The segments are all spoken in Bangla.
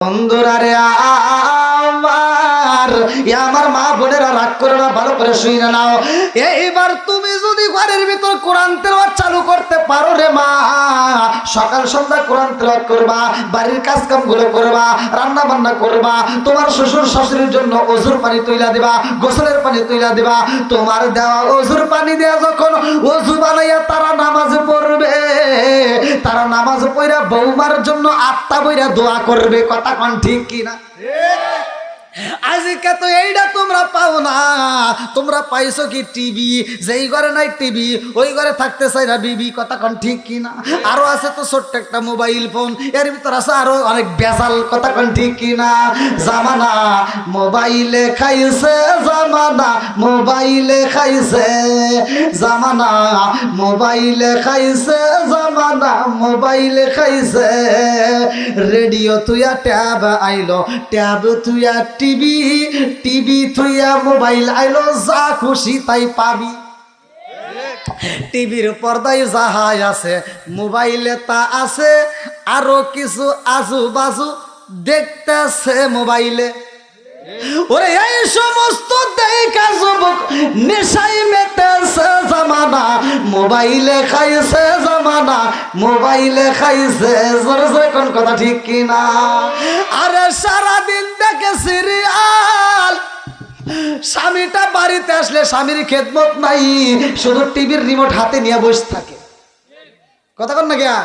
বন্ধুরা রে আমার মা বোনেরা রাগ করে না, ভালো করে শুনে নাও। এইবার তুমি যদি ঘরের ভিতর কোরআন তেলাওয়াত চালু করতে পারো রে মা, সকাল সন্ধ্যা কোরআন তেলাওয়াত করবা, বাড়ির কাজ কাম গুলো করবা, রান্না বান্না করবা, তোমার শ্বশুর শাশুড়ির জন্য ওযুর পানি তৈলা দিবা, গোসলের পানি তৈলা দিবা। তোমার দেওয়া ওযুর পানি দেয়া যখন ওযু বানাইয়া তারা নামাজ পড়বে, তারা নামাজ পড়া বৌমার জন্য আত্মা বইরা দোয়া করবে। কথা কোন ঠিক কিনা? আজকে তো এইটা তোমরা পাও না। তোমরা পাইছো কি টিভি? যেই ঘরে নাই টিভি ওই ঘরে থাকতে চাই না বিবি। কথা কোন ঠিক কিনা? আরো আছে তো ছোট্ট একটা মোবাইল ফোন, এর ভিতর আছে আরো অনেক বেজাল। কথা কোন ঠিক কিনা? জামানা মোবাইলে খাইছে, জামানা মোবাইলে খাইছে, জামানা মোবাইলে খাইছে, জামানা মোবাইলে খাইছে। রেডিও তুইয়া ট্যাব আইলো, ট্যাব তুইয়া টিভি, টিভি তুইয়া মোবাইল আইলো, যা খুশি তাই পাবি। টিভির পর্দায় যাহা আছে মোবাইলে তা আছে, আরো কিছু আজু বাজু দেখতেছে মোবাইলে। ওরে এই সমস্ত দেখা যুবক নেশাই মেতেছে, জামানা মোবাইলে খাইছে, জামানা মোবাইলে খাইছে। জোরে জোরে কোন কথা ঠিক কিনা? আরে সারাদিন দেখে সিরিয়াল, স্বামীটা বাড়িতে আসলে স্বামীর খেদমত নাই, শুধু টিভির রিমোট হাতে নিয়ে বসে থাকে। কথা কন না গিয়া?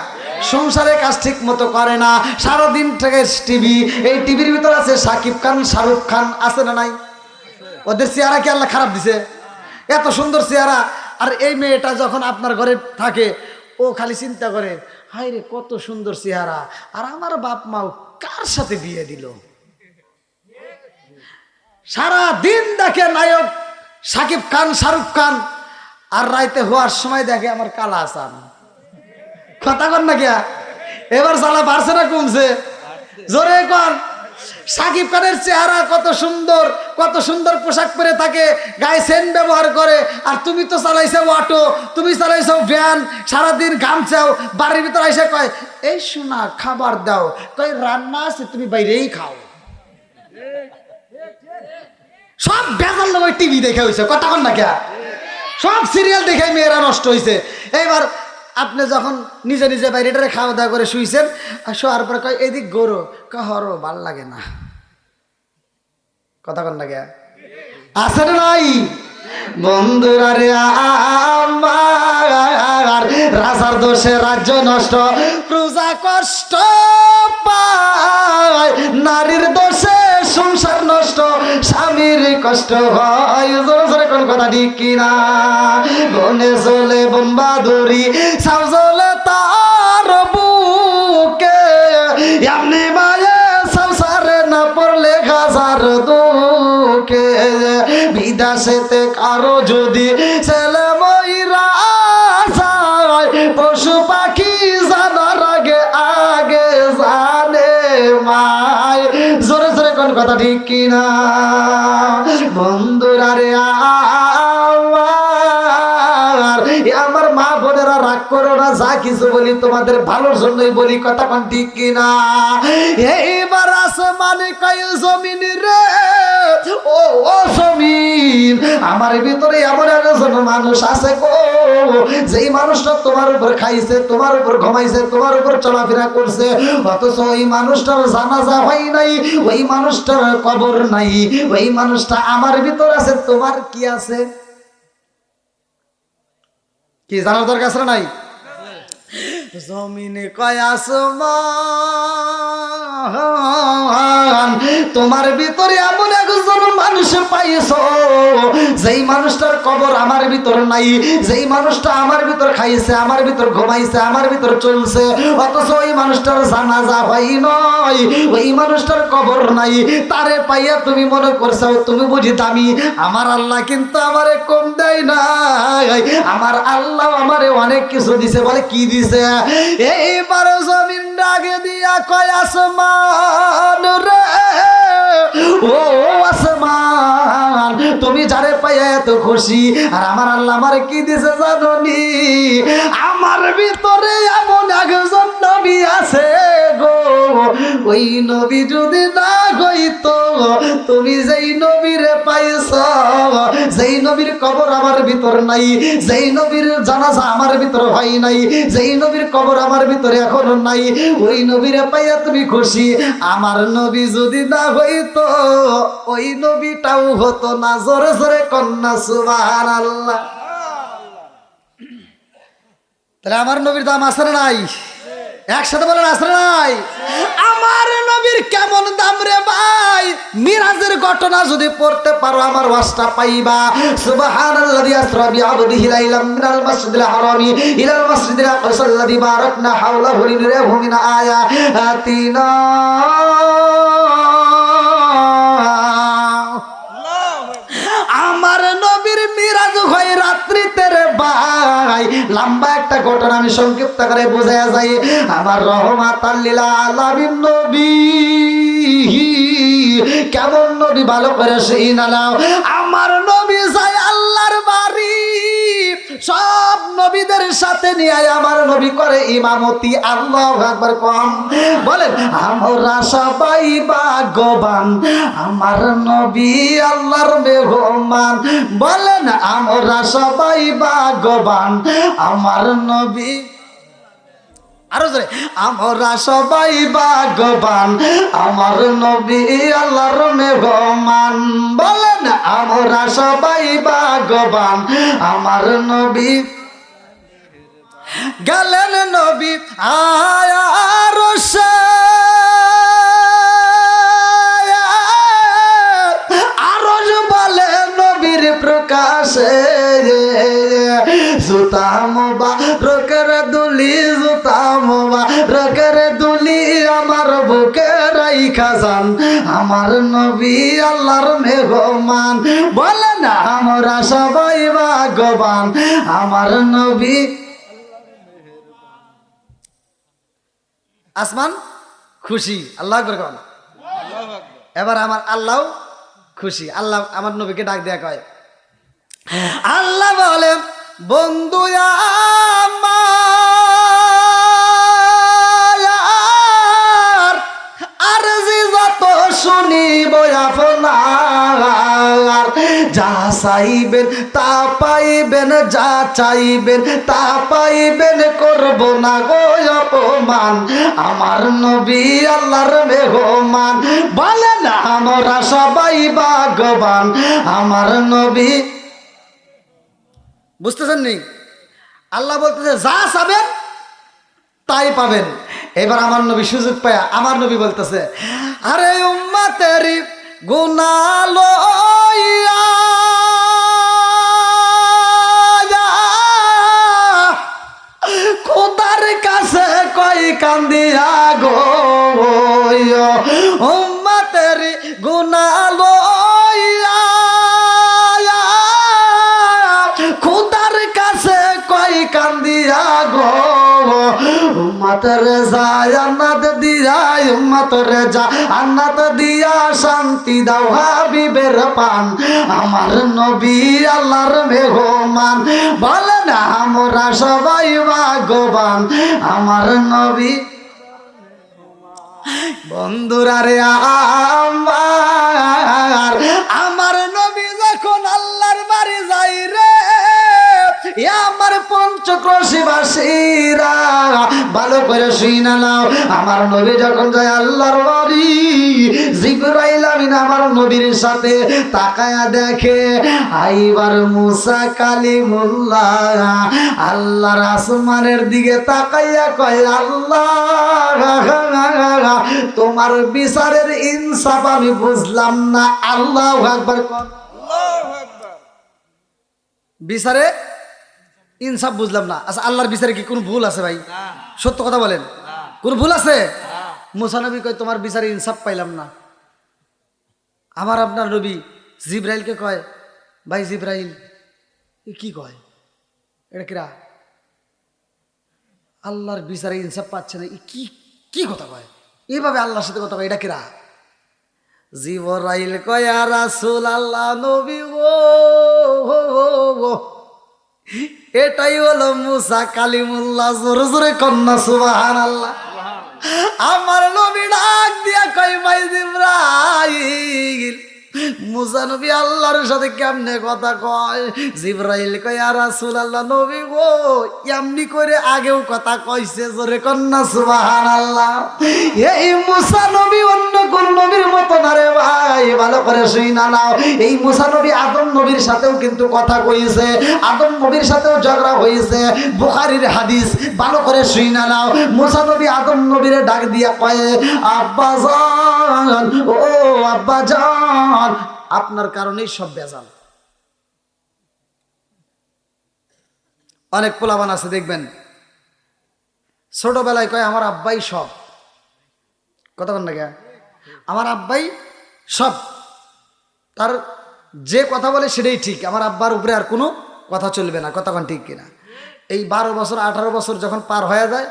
সংসারে কাজ ঠিক মতো করে না, সারাদিন থেকে টিভি। এই টিভির ভিতর আছে শাকিব খান, শাহরুখ খান, আছে না নাই? ওদের চেহারা কি আল্লাহ খারাপ দিছে? এত সুন্দর চেহারা। আর এই মেয়েটা যখন আপনার ঘরে থাকে ও খালি চিন্তা করে, হায় রে কত সুন্দর চেহারা, আর আমার বাপ মাও কার সাথে বিয়ে দিল। সারা দিন দেখে নায়ক শাকিব খান, শাহরুখ খান, আর রাইতে হওয়ার সময় দেখে আমার কালা আসান। কথা কন না গিয়া? এবার জ্বালা বাড়ছে না কমছে? জোরে কন। শাকিব খানের চেহারা কত সুন্দর, কত সুন্দর পোশাক পরে থাকে, গায়ে সেন্ট ব্যবহার করে, আর তুমি তো চালাইছো অটো, তুমি চালাইছো ভ্যান, সারাদিন ঘামছাও, বাড়ির ভিতর এসে কয় এই শোনা খাবার দাও, কয় রান্না আছে তুমি বাইরেই খাও। সব বেজাল লোক টিভি দেখে হয়েছে। কথা কন না কে? সব সিরিয়াল দেখে মেয়েরা নষ্ট হয়েছে। এইবার আপনি যখন নিজে নিজে বাইরেটারে খাওয়া দাওয়া করে শুইছেন, আর শোয়ার পরে কয় এদিক গরো, হরো ভাল লাগে না। কথা কন না কে? আছে না নাই? বন্ধুরা রে আমার রাজার দোষে রাজ্য নষ্ট, প্রজা কষ্ট পায়, নারীর দোষে সংসার নষ্ট, স্বামীর কষ্ট হয়। জোরে জোরে কোন কথা ঠিক কিনা? বনে চলে বোমবাদুরি, সাউ চলে তার বুকে, এমনি মায়ে সংসারে না পড়লে হাজার দুঃখে। বিদেশেতে কারো যদি ছেলে মইরা যায়, পশু পাখি জানার আগে আগে জানে মায়। জোরে জোরে কোন কথা ঠিক কিনা? বন্ধুরা রে আমার মা বোনেরা রাগ করো না, যা কিছু বলি তোমাদের ভালোর জন্যই বলি। কথা কোন ঠিক কিনা? এইবার আসমানে কয় জমিন রে, ও ও জমিন, আমার ভিতরে এমন একজন মানুষ আছে গো, যেই মানুষটা তোমার উপর খাইছে, তোমার উপর ঘুমাইছে, তোমার উপর চলাফেরা করছে, অথচ ওই মানুষটার জানাজা হয় নাই, ওই মানুষটার কবর নাই, ওই মানুষটা আমার ভিতর আছে। তোমার কি আছে? কি জানার দরকার আছে না নাই? জমিনে কয় আসমান, তোমার ভিতরে এমন একজন মানুষ পাইছো, যেই মানুষটার কবর আমার ভিতর নাই, যেই মানুষটা আমার ভিতর খাইছে, আমার ভিতর ঘুমাইছে, আমার ভিতর চলছে, অথচ ওই মানুষটার জানাজা হয় নয়, ওই মানুষটার কবর নাই। তারে পাইয়া তুমি মনে করছো তুমি বুঝি দামি। আমার আল্লাহ কিন্তু আমারে কম দেয় না, আমার আল্লাহ আমারে অনেক কিছু দিছে। বলে কি দিছে? এইবার জমিন ডাকে দিয়া কয় আসমান রে, ও আসমান, তুমি যারে পাইয়া এত খুশি, আর আমার আল্লাহ আমারে কি দিছে জানোনি? আমার ভিতরে এমন একজন নবী আছে গো, ওই নবী যদি না হইতো, তুমি যেই নবীরে পাইছ, যেই নবীর কবর আমার ভিতর নাই, যেই নবীর জানাজা আমার ভিতর হয় নাই, যেই নবীর কবর আমার ভিতরে এখনো নাই, ওই নবীরে পাইয়া তুমি খুশি। আমার নবী যদি না হইতো, ওই নবীটাও হতো না। জোরে জোরে কন্যা সুবহানাল্লাহ। তাহলে আমার নবীর দাম আছে না নাই? একসাথে বলেন আছে না নাই? আমার নবীর কেমন দাম রে ভাই! মিরাজের ঘটনা যদি পড়তে পারো আমার ওয়াজটা পাইবা। সুবহানাল্লাযী আসরা বিআবদিহি লাইলাম মিনাল মাসজিদিল হারামি ইলাল মাসজিদিল আকসাল্লাযী বারাকনা হাওলাহু লিনুরিয়াহু মিন আয়াতিনা। আমার নবীর মিরাজ হয় রাত্রিতে রে ভাই। লম্বা একটা ঘটনা আমি সংক্ষিপ্ত করে বোঝায়া যাই। আমার রহমাতাল লিল আলামিন নবী কেমন নবী ভালো করে সেই না নাও। আমার নবী যায় আল্লাহর বাড়ি, সব নবীদের সাথে নিয়ে আমার নবী করে ইমামতি। আল্লাহু আকবার কম বলেন। আমরা সবাই ভাগ্যবান, আমার নবী আল্লাহর মেহমান। বলেন আমরা সবাই ভাগ্যবান, আমার নবী। আরো জোরে, আমরা সবাই ভাগ্যবান, আমার নবী আল্লাহর মেহমান। বলেন আমরা সবাই ভাগ্যবান, আমার নবী। গেলেন নবী আরশে, আরশ বলে নবীর প্রকাশে। জুতা মুবারকের দুলি, জুতা মুবারকের দুলি আমার বুকে রাইখা যান, আমার নবী আল্লাহর মেহমান। বলে না আমরা সবাই ভাগ্যবান, আমার নবী। আসমান খুশি, আল্লাহ আকবার কন। এবার আমার আল্লাহ খুশি। আল্লাহ আমার নবীকে ডাক দেয়া কয়, আল্লাহ বলে বন্ধু আমার, আর যে যত শুনিব আপনার, যা চাইবেন তা পাইবেন, যা চাইবেন তা পাইবেন, করব না গো অপমান, আমার নবী আল্লাহর মেহমান। বলেন আমরা সবাই ভাগ্যবান, আমার নবী। বুঝতেছেন নি? আল্লাহ বলতেছে যা চাবেন তাই পাবেন। এবার আমার নবী সুযোগ পায়, আমার নবী বলতেছে, আরে উম্মতেরি গুনাহ লইয়া খোদার কাছে কই কান্দিয়া গো, উম্মতেরি গুনাহ লইয়া খোদার কাছে কই কান্দিয়া গো, উম্মতরে যায় জান্নাত দিয়া, উম্মতরে যা জান্নাত দিয়া, শান্তি দাও হাবিবের পান, আমার নবী আল্লাহর মেহমান। বলেন আমরা সবাই ভাগ্যবান, আমার নবী। বন্ধুরা রে আমার নবী যখন আল্লাহর বাড়ি যাই রে, আমার পঞ্চক্রোশীবাসীরা ভালো করে শুইনা নাও। আমার নবী যখন যায় আল্লাহর বাড়ি, জিবরাইল আমিন আমার নবীর সাথে তাকায়া দেখে আইবার মুসা কালিমুল্লাহ আল্লাহর আসমানের দিকে তাকাইয়া কয়, আল্লাহ তোমার বিচারের ইনসাফ আমি বুঝলাম না। আল্লাহু আকবার। বিচারে ইনসাফ বুঝলাম না। আচ্ছা আল্লাহর বিচারে কি কোনো ভুল আছে ভাই? সত্য কথা বলেন, কোন ভুল আছে? মুসা নবী কয় তোমার বিচারে ইনসাফ পাইলাম না। আমার আপনার নবী জিব্রাইলকে কয়, ভাই জিব্রাইল কি কয় এটা কিরা? আল্লাহর বিচারে ইনসাফ পাচ্ছে না, কি কি কথা কয়? এইভাবে আল্লাহর সাথে কথা কয়, এটা কিরা? জিবরাইল কয় ইয়া রাসূলুল্লাহ নবী ও এটাই হলো মুসা কালিমুল্লাহ। জোরে জোরে কন্যা সুবহানাল্লাহ। আমার নবী ডাক দিয়া কয় ভাই জিবরাইল মুসা নবী আল্লাহর সাথে কেমনে কথা কয়? জিবরাইল কয় ইয়া রাসূলুল্লাহ নবী গো এমনি করে আগেও কথা কইছে, জোরে কন্না সুবহানাল্লাহ। এই মুসা নবী অন্য কোন নবীর মতো না রে ভাই, ভালো করে শুইনা নাও। এই মুসা নবী আদম নবীর সাথেও কিন্তু কথা কইছে, আদম নবীর সাথেও ঝগড়া হয়েছে, বুখারীর হাদিস, ভালো করে শুইনা নাও। মুসা নবী আদম নবীরে ডাক দিয়া কয় আব্বা জান, ও আব্বা জান, আপনার কারণেই সব বেজাল। অনেক পোলাবান আছে দেখবেন ছোটবেলায় কয় আমার আব্বাই সব, কথা বল না কে, আমার আব্বাই সব, তার যে কথা বলে সেটাই ঠিক, আমার আব্বার উপরে আর কোনো কথা চলবে না, কথা কোন ঠিক কিনা? এই 12 বছর 18 বছর যখন পার হয়ে যায়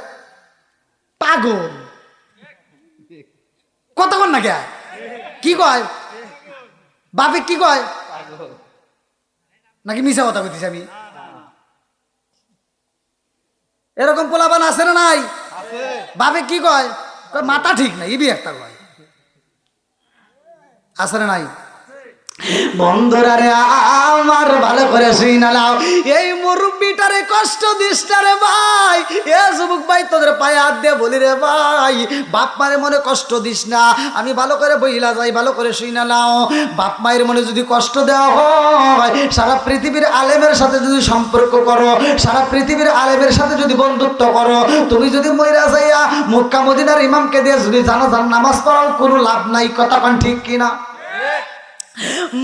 পাগল, কথা কোন না কে, কি কয় বাপে কি কয় নাকি মিছা কথা বলতেছি আমি? এরকম পোলাবান আছে না নাই? বাপে কি কয় মাথা ঠিক নাই, ইবি একটা কয়, আছে না নাই? বন্ধুরা রে আমার ভালো করে শুই না নাও, এই মুরব্বিটারে কষ্ট দিস না রে ভাই। এ যুবক ভাই তোদের পায়ে হাত দিয়ে বলি রে ভাই, বাপ মায়ের মনে কষ্ট দিস না। আমি ভালো করে বইলা যাই, ভালো করে শুই না নাও। বাপ মায়ের মনে যদি কষ্ট দেওয়া হয়, সারা পৃথিবীর আলেমের সাথে যদি সম্পর্ক করো, সারা পৃথিবীর আলেমের সাথে যদি বন্ধুত্ব করো, তুমি যদি মইরা যাইয়া মক্কা মদিনার ইমামকে দিয়ে যদি জানাজার নামাজ পড়াও, কোনো লাভ নাই, কথা কোন ঠিক কিনা?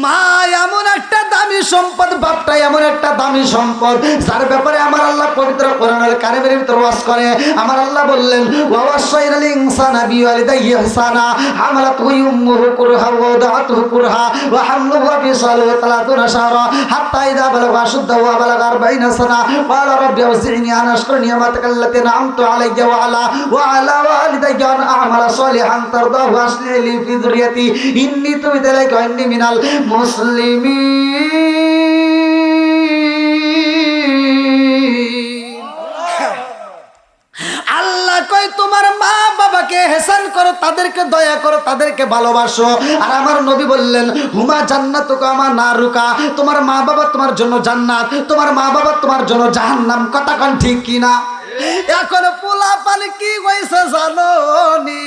মা এমন একটা দামি সম্পদ, বাপটা এমন একটা দামি সম্পদ, যার ব্যাপারে আমার আল্লাহ পবিত্র কোরআনের কারিমের ভিতরে ওয়াজ করে। আমার আল্লাহ বললেন ওয়া ওয়াসাইনাল ইনসানা বিওয়ালিদাইহি ইহসানা হামালাতহু উম্মুহু কুরহা ওয়া ওয়াদাআতহু কুরহা ওয়া হামলুহু ওয়া ফিসালুহু 30 শাহরা হাত্তা ইযা বালাগা আশুদ্দাহু ওয়া বালাগা 40 সানা ক্বালা রাব্বি আউজি'নি আন আশকুরা নি'মাতাকা আল্লাতী আন'আমতু আলাইয়া ওয়া আলা ওয়ালিদাইয়া আন আ'মালা সালিহান তারদাহু আসলি লি ফি যুররিয়াতি ইন্নী তুবিতু ইলাইকা ওয়া ইন্নী মিনাল মুসলিমিন। আল্লাহ কয় তোমার মা বাবাকে এহসান করো, তাদেরকে দয়া করো, তাদেরকে ভালোবাসো। আর আমার নবী বললেন হুমা জান্নাতুকা মা নারুকা, তোমার মা বাবা তোমার জন্য জান্নাত, তোমার মা বাবা তোমার জন্য জাহান্নাম, কথা কোন ঠিক কিনা? এখন পোলা পানি কি হয়েছে জানো নি?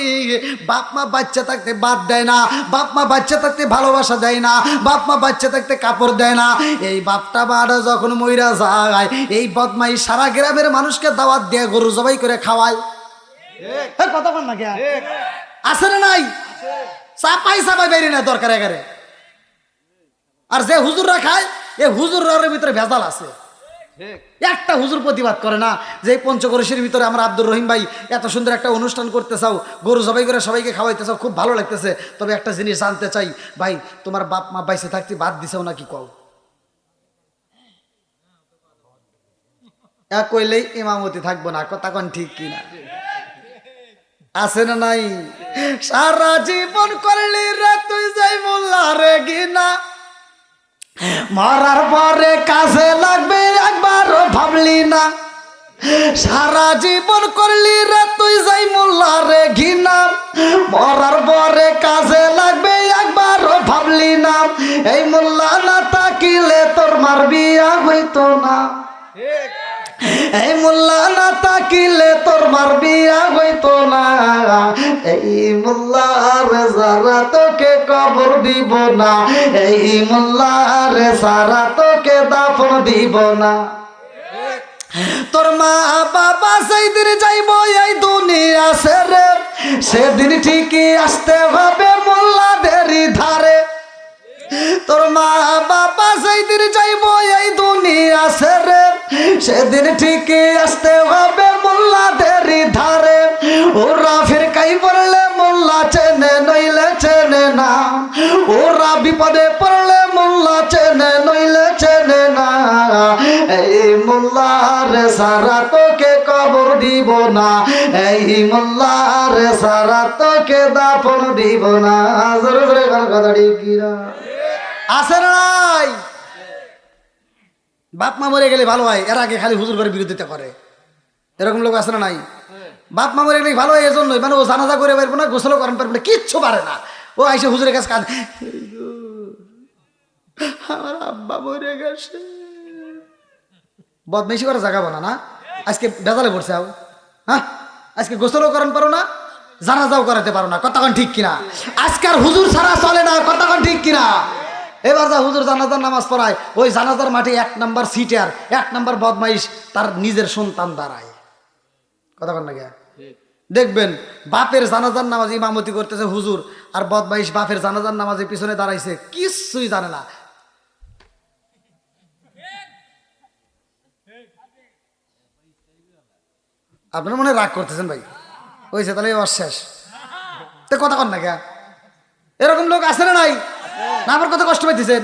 বাপ মা বাচ্চা থাকতে বাদ দেয় না, বাপ মা বাচ্চা থাকতে ভালোবাসা দেয় না, বাপ মা বাচ্চা থাকতে কাপড় দেয় না। এই বাপটা বাড়া যখন মইরা যায়, এই বদমাই সারা গ্রামের মানুষকে দাওয়াত দিয়ে গরু জবাই করে খাওয়ায়, কথা বল না কে, আছে না নাই? চাপাই চাপাই বাইরে না দরকার এগারে। আর যে হুজুররা খায়, এই হুজুরের ভিতরে ভেজাল আছে। একটা হুজুর প্রতিবাদ করে না যে পঞ্চগড়ের ভিতরে আমরা আব্দুর রহিম ভাই এত সুন্দর একটা অনুষ্ঠান করতে চাও, গরু জবাই করে সবাইকে খাওয়াইতে চাও, খুব ভালো লাগতেছে, তবে একটা জিনিস জানতে চাই ভাই, তোমার বাপ মা বাইসে থাকতে বাদ দিছেও নাকি কও? এক কইলেই ইমামতি থাকবো না, কথা কোন ঠিক কিনা? আছে না নাই? সারা জীবন করলি রে তুই যাই মোল্লা রে গিনা, মরার পরে কাজে লাগবে একবারও ভাবলি না। সারা জীবন করলি রে তুই যাই মোল্লা রে ঘৃণা, মরার পরে কাজে লাগবে একবারও ভাবলি না। এই মোল্লা না তাকিলে তোর মার বিয়া হইতো না, এই মোল্লা না তাকিলে তোর মার বিয়া হইতো না। এই মোল্লার যারা তোকে কবর দিব না, এই মোল্লার সারা তোকে দাফন দিব না। তোর মা বাবা সেদিন যাইব এই দুনিয়া ছেড়ে, সেদিন ঠিকই আসতে হবে মোল্লাদেরই ধারে। তোর মা বাবা সেদিন যাইব এই দুনিয়া ছেড়ে, সেদিন ঠিকই আসতে হবে মোল্লাদেরই ধারে। ওরা ফিরকাই পড়লে মোল্লা চেনে নইলে চেনে না, ওরা বিপদে পড়লে মোল্লা চেনে নইলে চেনে না। এই মোল্লার সারা তোকে কবর দিব না, এই মোল্লার সারা তোকে দাফন দিব না। জোরে জোরে কথা ঠিক কিনা? আছে না নাই? বাপ মা মরে গেলে ভালো হয়, এর আগে খালি হুজুর করে বিরোধিতা করে, এরকম লোক আছে না নাই? বাপ মা মরে গেলে ভালো এই জন্যই, মানে ও জানাজা করে পারবো না, গোসলও করেন পারবো না, কিচ্ছু পারে না। ও আইসে হুজুরের কাছে কাঁদে, আমার আব্বা মরে গেছে। বদমাইশি করে জাগাবো না, না আজকে বেজালে পড়ছে আও, হ্যাঁ আজকে গোসলও করেন পারো না, জানাজাও করাতে পারো না, কতক্ষণ ঠিক কিনা? আজকাল হুজুর ছাড়া চলে না, কতক্ষণ ঠিক কিনা? এবার যা হুজুর জানাজার নামাজ পড়ায়, ওই জানাজার মাঠে 1 নাম্বার সিটার, 1 নাম্বার বদমাইশ তার নিজের সন্তান দাঁড়ায়, কতক্ষণ লাগে? দেখবেন বাপের জানাজার নামাজ ইমামতি করতেছে হুজুর, আর বদমাইশ বাপের জানাজার নামাজের পিছনে দাঁড়াইছে, কিছুই জানে না। আপনার মনে রাগ করতেছেন ভাই, হয়েছে তাহলে এবার শেষ, তো কতক্ষণ না কে? এরকম লোক আছে না নাই? না আমার কত কষ্ট পাইতেছেন?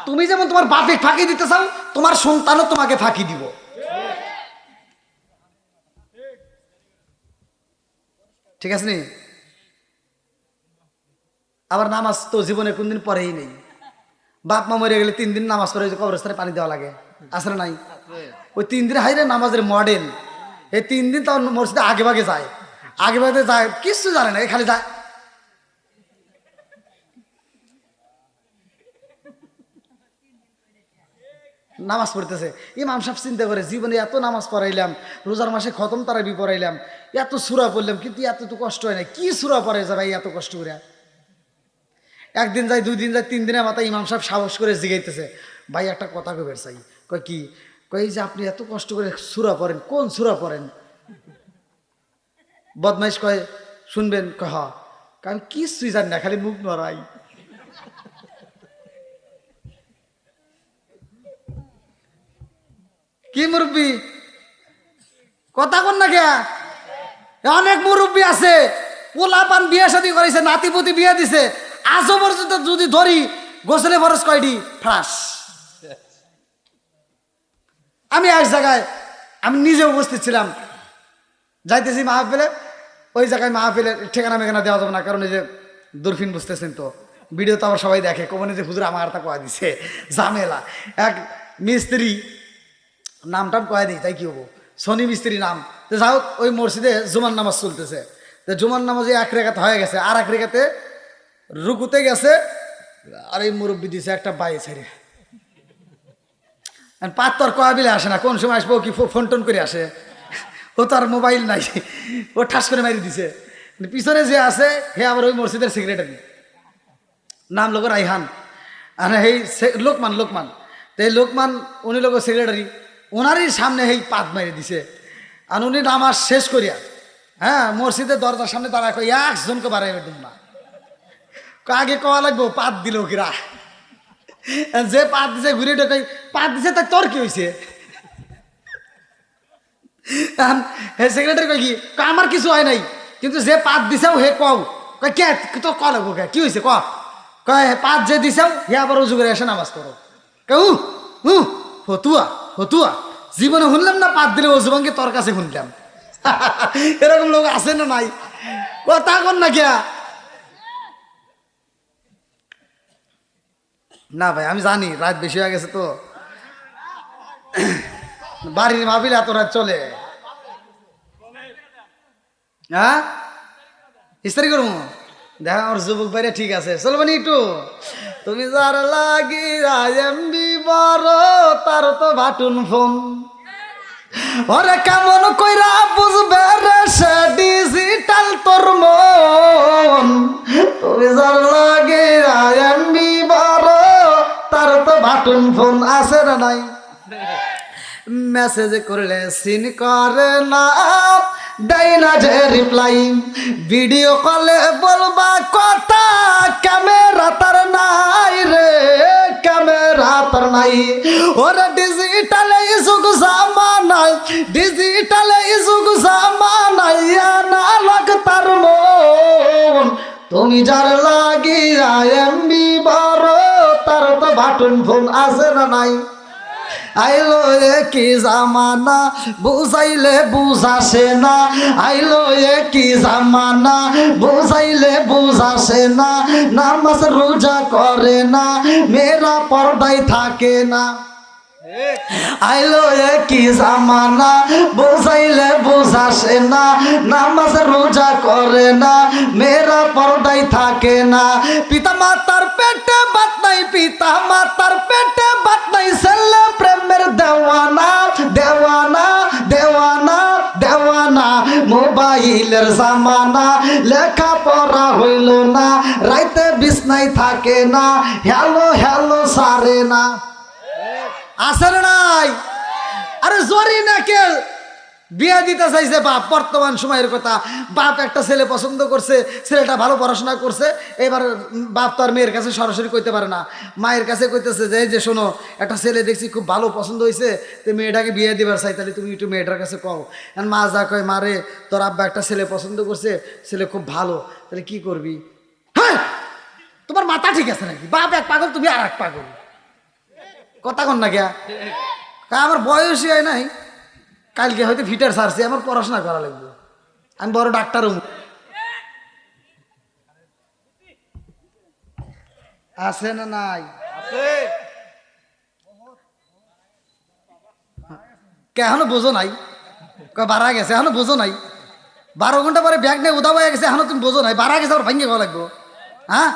তুমি যেমন তোমার বাপে ফাঁকি দিতে চাও, তোমার সন্তানও তোমাকে ফাঁকি দিব। ঠিক আছে নি? আবার নামাজ তো জীবনে কোনদিন পরেই নেই। বাপ মা মরে গেলে 3 দিন নামাজ পড়ে কবরস্থানে পানি দেওয়া লাগে, আছে না নাই? ওই 3 দিন হাইরে নামাজের মডেল, এই 3 দিন তাও মসজিদে আগে ভাগে যায়, আগে ভাগে যায়, কিছু জানে না, এই খালি যায়। নামাজ পড়তেছে, ইমাম সাহেব চিন্তা করে জীবনে এত নামাজ পড়াইলাম, রোজার মাসে খতম তারাবি পড়াইলাম, এত সূরা পড়লাম, কিন্তু এত তো কষ্ট হয় না, কি সূরা পড়ে যা ভাই এত কষ্ট করে? একদিন যায়, 2 দিন যায়, 3 দিনের মাথায় ইমাম সাহেব সাহস করে জিগাইতেছে, ভাই একটা কথা কইবার চাই। কয় কি? কই যে আপনি এত কষ্ট করে সূরা পড়েন, কোন সূরা পড়েন? বদমাইশ কয় শুনবেন, কয় হ্যাঁ। আমি কিছুই জানি না, খালি মুখ নড়াই। কি মুরব্বী কথা কন না কে? অনেক মুরব্বী আছে, পোলাপান বিয়ে শাদী করেছে, নাতিপুতি বিয়ে দিছে, আজও পর্যন্ত যদি ধরি গোসলে ফরজ কয়টি? ফাঁস। আমি এক জায়গায়, আমি নিজে উপস্থিত ছিলাম, যাইতেছি মাহফিলে, ওই জায়গায় মাহফিলের ঠিকানা মেঘানা দেওয়া যাবে না, কারণ এই যে দূরফিন বুঝতেছেন তো, ভিডিও তো আবার সবাই দেখে, কমনে যে হুজুর আমার তা কয়া দিছে, ঝামেলা। এক মিস্ত্রি, নামটাম কয়া দিই, তাই কি হবো, শনি মিস্ত্রি নাম। তো যাই হোক, ওই মসজিদে জুমার নামাজ চলতেছে, তো জুমার নামাজে 1 রেখাত হয়ে গেছে, আর 1 রেখাতে রুকুতে গেছে, আর এই মুরব্বী দিছে একটা বাই ছেড়ে। পাত্তর কয়া বিলে আসে না, কোন সময় আসবো কি ফোন টোন করে আসে, ও তার মোবাইল নাই, ও ঠাস করে মারি দিছে। পিছনে যে আছে হে আবার ওই মসজিদের সেক্রেটারি, নাম লোক রাইহান, আর এই লোকমান, তো এই লোকমান উনি লোক সেক্রেটারি, ওনারই সামনে এই পাত মারি দিছে। আর উনি নামাজ শেষ করিয়া, হ্যাঁ মসজিদের দরজার সামনে দাঁড়ায়, কই একজনকে বাড়াই বেদুম না, আগে কওয়া লাগবো পাত দিল কিরা, যে পাত দিছে ঘুরে ঢোকাই পাত দিছে, তাই তোর কি হয়েছে? সেক্রেটারি কয় কি, আমার কিছু হয় নাই, কিন্তু যে পাত দিছাও হে কও, কয় কে তো ক লাগবো, কে কি হয়েছে ক? কয় পাত যে দিছাও হে আবার উজু করে এসে নামাজ পড়ো। কেউ হতুয়া জীবনে শুনলাম না, পাত দিলে অজু ভাঙ্গে তোর কাছে শুনলাম। এরকম লোক আছে না নাই? কথা কন না কিয়া? না ভাই আমি জানি রাত বেশি হয়ে গেছে, তো বাড়ির মাহফিল এত রাত চলে, হ্যাঁ ইস্তারি করবো। দেখা আমার যুবক ভাইরা ঠিক আছে, চলবো নি একটু? তুমি যার লাগি এমবি বড়, তার তো বাটুন ফোন, ওরে কেমন কইরা বুঝবে রে সে ডিজিটাল তোর মন। তুমি যার লাগি এমবি বড়, তার তো বাটুন ফোন, আছে না নাই? মেসেজ করলে সিন করে না, দেয় না যে রিপ্লাই, ভিডিও কলে বলবা কথা, ক্যামেরা তার নাই রে, ক্যামেরা তার নাই। ওরে ডিজিটালে যুগ জামানায়, ডিজিটালে যুগ জামানায়, না লাগ তার মন। তুমি যার লাগিয়া এমবি বড়, তার তো বাটন ফোন, আছে না নাই? আইলো কি জামানা, বুঝাইলে বুঝাসে না, আইলো কি জামানা, বুঝাইলে বুঝাসে না, নামাজ রোজা করে না, মেয়েরা পর্দায় থাকে না। আইলো কি জামানা, বোঝাইলে বোঝাসে না, নামাজ রোজা করে না, মেয়েরা পর্দায় থাকে না। পিতা মাতার পেটে ভাত নাই, পিতা মাতার পেটে ভাত নাই, ছেলে প্রেমের দেওয়ানা দেওয়ানা দেওয়ানা দেওয়ানা। মোবাইলের জামানা, লেখা পড়া হইল না, রাইতে বিছনায় থাকে না, হ্যালো হ্যালো সারে না। আসলে নাই। আরে জরি নাকে বিয়ে দিতে চাইছে বাপ, বর্তমান সময়ের কথা। বাপ একটা ছেলে পছন্দ করছে, ছেলেটা ভালো পড়াশোনা করছে, এবার বাপ তো আর মেয়ের কাছে সরাসরি কইতে পারে না, মায়ের কাছে কইতেছে যে শোনো একটা ছেলে দেখছি খুব ভালো পছন্দ হয়েছে, তো মেয়েটাকে বিয়ে দিবার চাই, তাহলে তুমি একটু মেয়েটার কাছে কও। আর মা যা কয়, মারে তোর আব্বা একটা ছেলে পছন্দ করছে, ছেলে খুব ভালো, তাহলে কি করবি? হ্যাঁ, তোমার মাথা ঠিক আছে নাকি? বাপ এক পাগল, তুমি আর এক পাগল, কথা কন না গিয়া। আমার বয়সই হয় নাই, কালকে হয়তো ফিটার সারছি, আমার পড়াশোনা করা লাগবে, আমি বড় ডাক্তার হব। আছে না নাই? এখনো বোঝো নাই? বাড়া গেছে, এখনো বোঝো নাই? 12 ঘন্টা পরে ব্যাগ নিয়ে উদা হয়ে গেছে, এখনো তুমি বোঝো নাই? বাড়া গেছে, আবার ভাঙ্গে খাওয়া লাগবো। হ্যাঁ,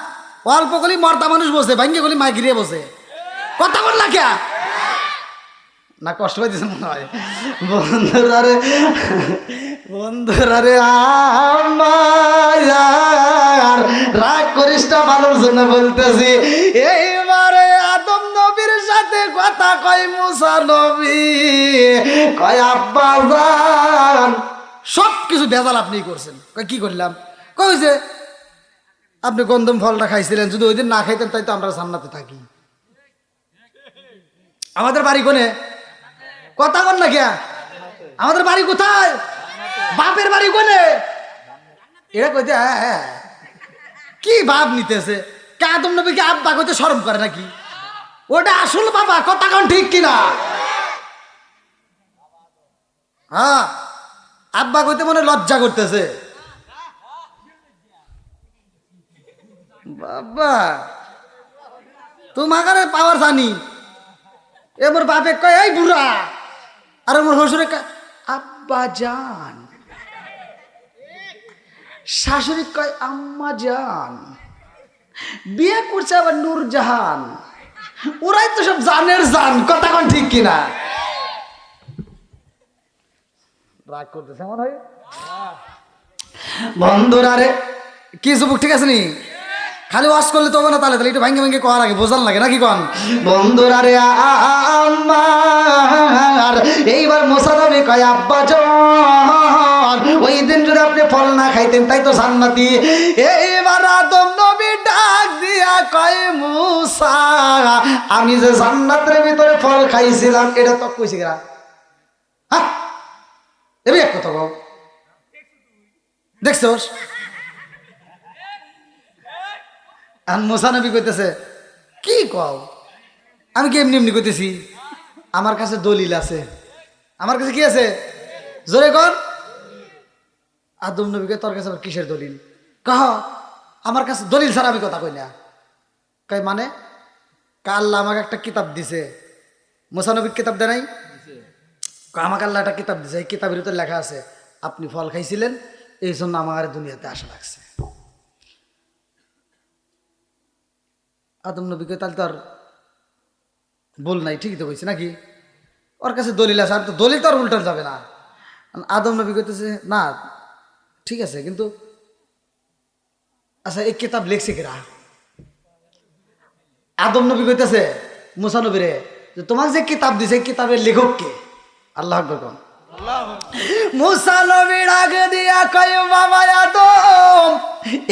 অল্প গলি মর্দা মানুষ বসে, ভাঙ্গে গলি মা গিরিয়ে বসে, কথা বল না কে না, কষ্ট পাইতেছে মনে হয়। বন্ধুরা রে, বন্ধুরা রে, আমার রাগ করিস না, ভালোর জন্য বলতেছি। এইবারে আদম নবীর সাথে কথা কয় মুসা নবী, কয় আব্বা জান সব কিছু বেজাল আপনি করছেন। কয় কি করলাম? কই যে আপনি গন্ধম ফলটা খাইছিলেন, যদি ওই দিন না খাইতেন তাই তো আমরা জান্নাতে থাকি। আমাদের বাড়ি কোনে? কথা বল না কে? আমাদের বাড়ি কোথায়? বাপের বাড়ি কোনে? এরা কইতে হ্যাঁ কি ভাব নিতেছে? আদম নবীকে আব্বা কইতে শরম করে নাকি? ওটা আসল বাবা, কথা কোন ঠিক কিনা? হ্যাঁ, আব্বা কইতে মনে লজ্জা করতেছে। বাবা তোমার পাওয়ার জানি, এবার বাপে কয় এই বুড়া, আর আমার শ্বশুরে কয় আব্বা জান, শাশুড়ি কয় আম্মা জান, বিয়ে করছে আবার নূরজাহান। ওরাই তো সব জানের জান, কথা কোন ঠিক কিনা? রাগ করতেছে আমার হয়। বন্ধুরা রে, কি যুবক ঠিক আছে নি? খালি ওয়াশ করলে তো হবে না, তাহলে একটু ভাঙ্গে ভাঙ্গে কওয়া লাগে, বোঝান লাগে নাকি কন? বন্ধুরা রে, আমার এইবার মুসা নবী কয় আব্বা জান, ওই দিন যদি আপনি ফল না খাইতেন তাই তো জান্নাতি। এইবার আদম নবী ডাক দিয়া কয় মুসা, আমি যে জান্নাতের ভিতরে ফল খাইছিলাম এটা তো কইছি গা। হ্যাঁ, এবি এক কথা কও, দেখছোস? আর মুসা নবী কইতেছে কি কও? আমি কি এমনি এমনি কইতেছি? আমার কাছে দলিল আছে। আমার কাছে কি আছে? জোরে কর। আদম নবীকে তোর কাছে আবার কিসের দলিল? কহ আমার কাছে দলিল ছাড়া আমি কথা কই না। কই মানে? আল্লাহ আমাকে একটা কিতাব দিছে। মুসা নবীর কিতাব দেয় নাই? আমাকে আল্লাহ একটা কিতাব দিছে, এই কিতাবের ভিতরে লেখা আছে আপনি ফল খাইছিলেন, এই জন্য আমার দুনিয়াতে আসা লাগছে। আদম নবীকে তাহলে তো আর ভুল নাই, ঠিকই তো কইছে নাকি? ওর কাছে দলিল আছে, আর তো দলিল তো আর উল্টানো যাবে না। আদম নবী কইতেছে না ঠিক আছে, কিন্তু আচ্ছা এই কিতাব লেখছে কিরা? আদম নবী কইতেছে মুসা নবীরে যে তোমার যে কিতাব দিছে কিতাবের লেখক কে? আল্লাহ আকবার কোন। মুসা নবী ডাক দিয়া কয় বাবা আদম,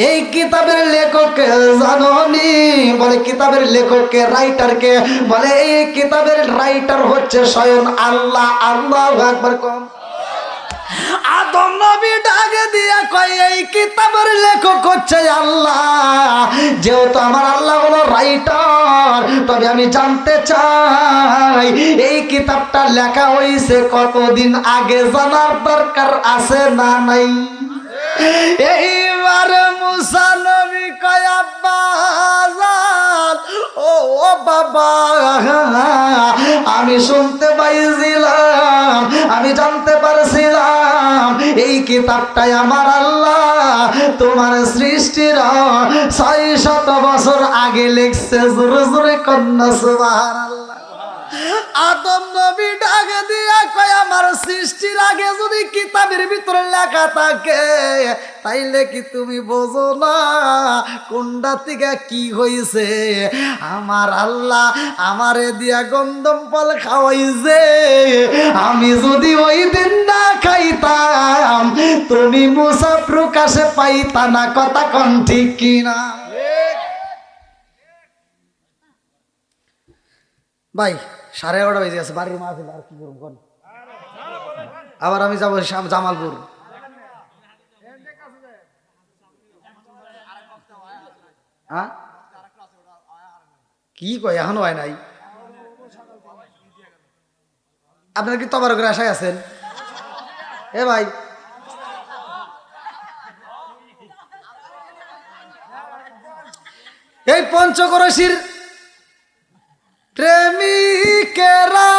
এই কিতাবের লেখক কে জানোনি? বলে কিতাবের লেখক কে, রাইটার কে? বলে এই কিতাবের রাইটার হচ্ছে স্বয়ং আল্লাহ। আল্লাহু আকবার কোন। আদম নবী ডাক দিয়া কয় এই কিতাবের লেখক হচ্ছে আল্লাহ। যেহেতু আমার আল্লাহ হলো রাইটার, তবে আমি জানতে চাই এই কিতাবটা লেখা হয়েছে কতদিন আগে, জানার দরকার আছে না নাই? এইবার মুসা নবী কয় আব্বা জান, ও বাবা আমি শুনতে পাইছিলাম, আমি জানতে পারছিলাম এই কিতাবটাই আমার আল্লাহ তোমার সৃষ্টির 600 বছর আগে লিখছে। জোরে জোরে কন্যা সুবহানাল্লাহ। আদম নবী ডাক দিয়া কয় আমার সৃষ্টির আগে যদি কিতাবের ভিতরে লেখা থাকে তাইলে কি তুমি বোঝো না কোনটা থেকে কি হইছে? আমার আল্লাহ আমারে দিয়া গন্ধম ফল খাওয়াইছে, আমি যদি ওই দিন না খাইতাম তুমি মুসা প্রকাশে পাইতা না। কথা কোন ঠিক কিনা ভাই? 11:30 বেজে গেছে, বাড়ির মাহফিল আর কি করব কোন? আবার আমি যাবো জামালপুর। কি কয় এখনো হয় নাই? আপনার কি তবারকের আশায় আছেন? এ ভাই এই পঞ্চকরশির প্রেমিকেরা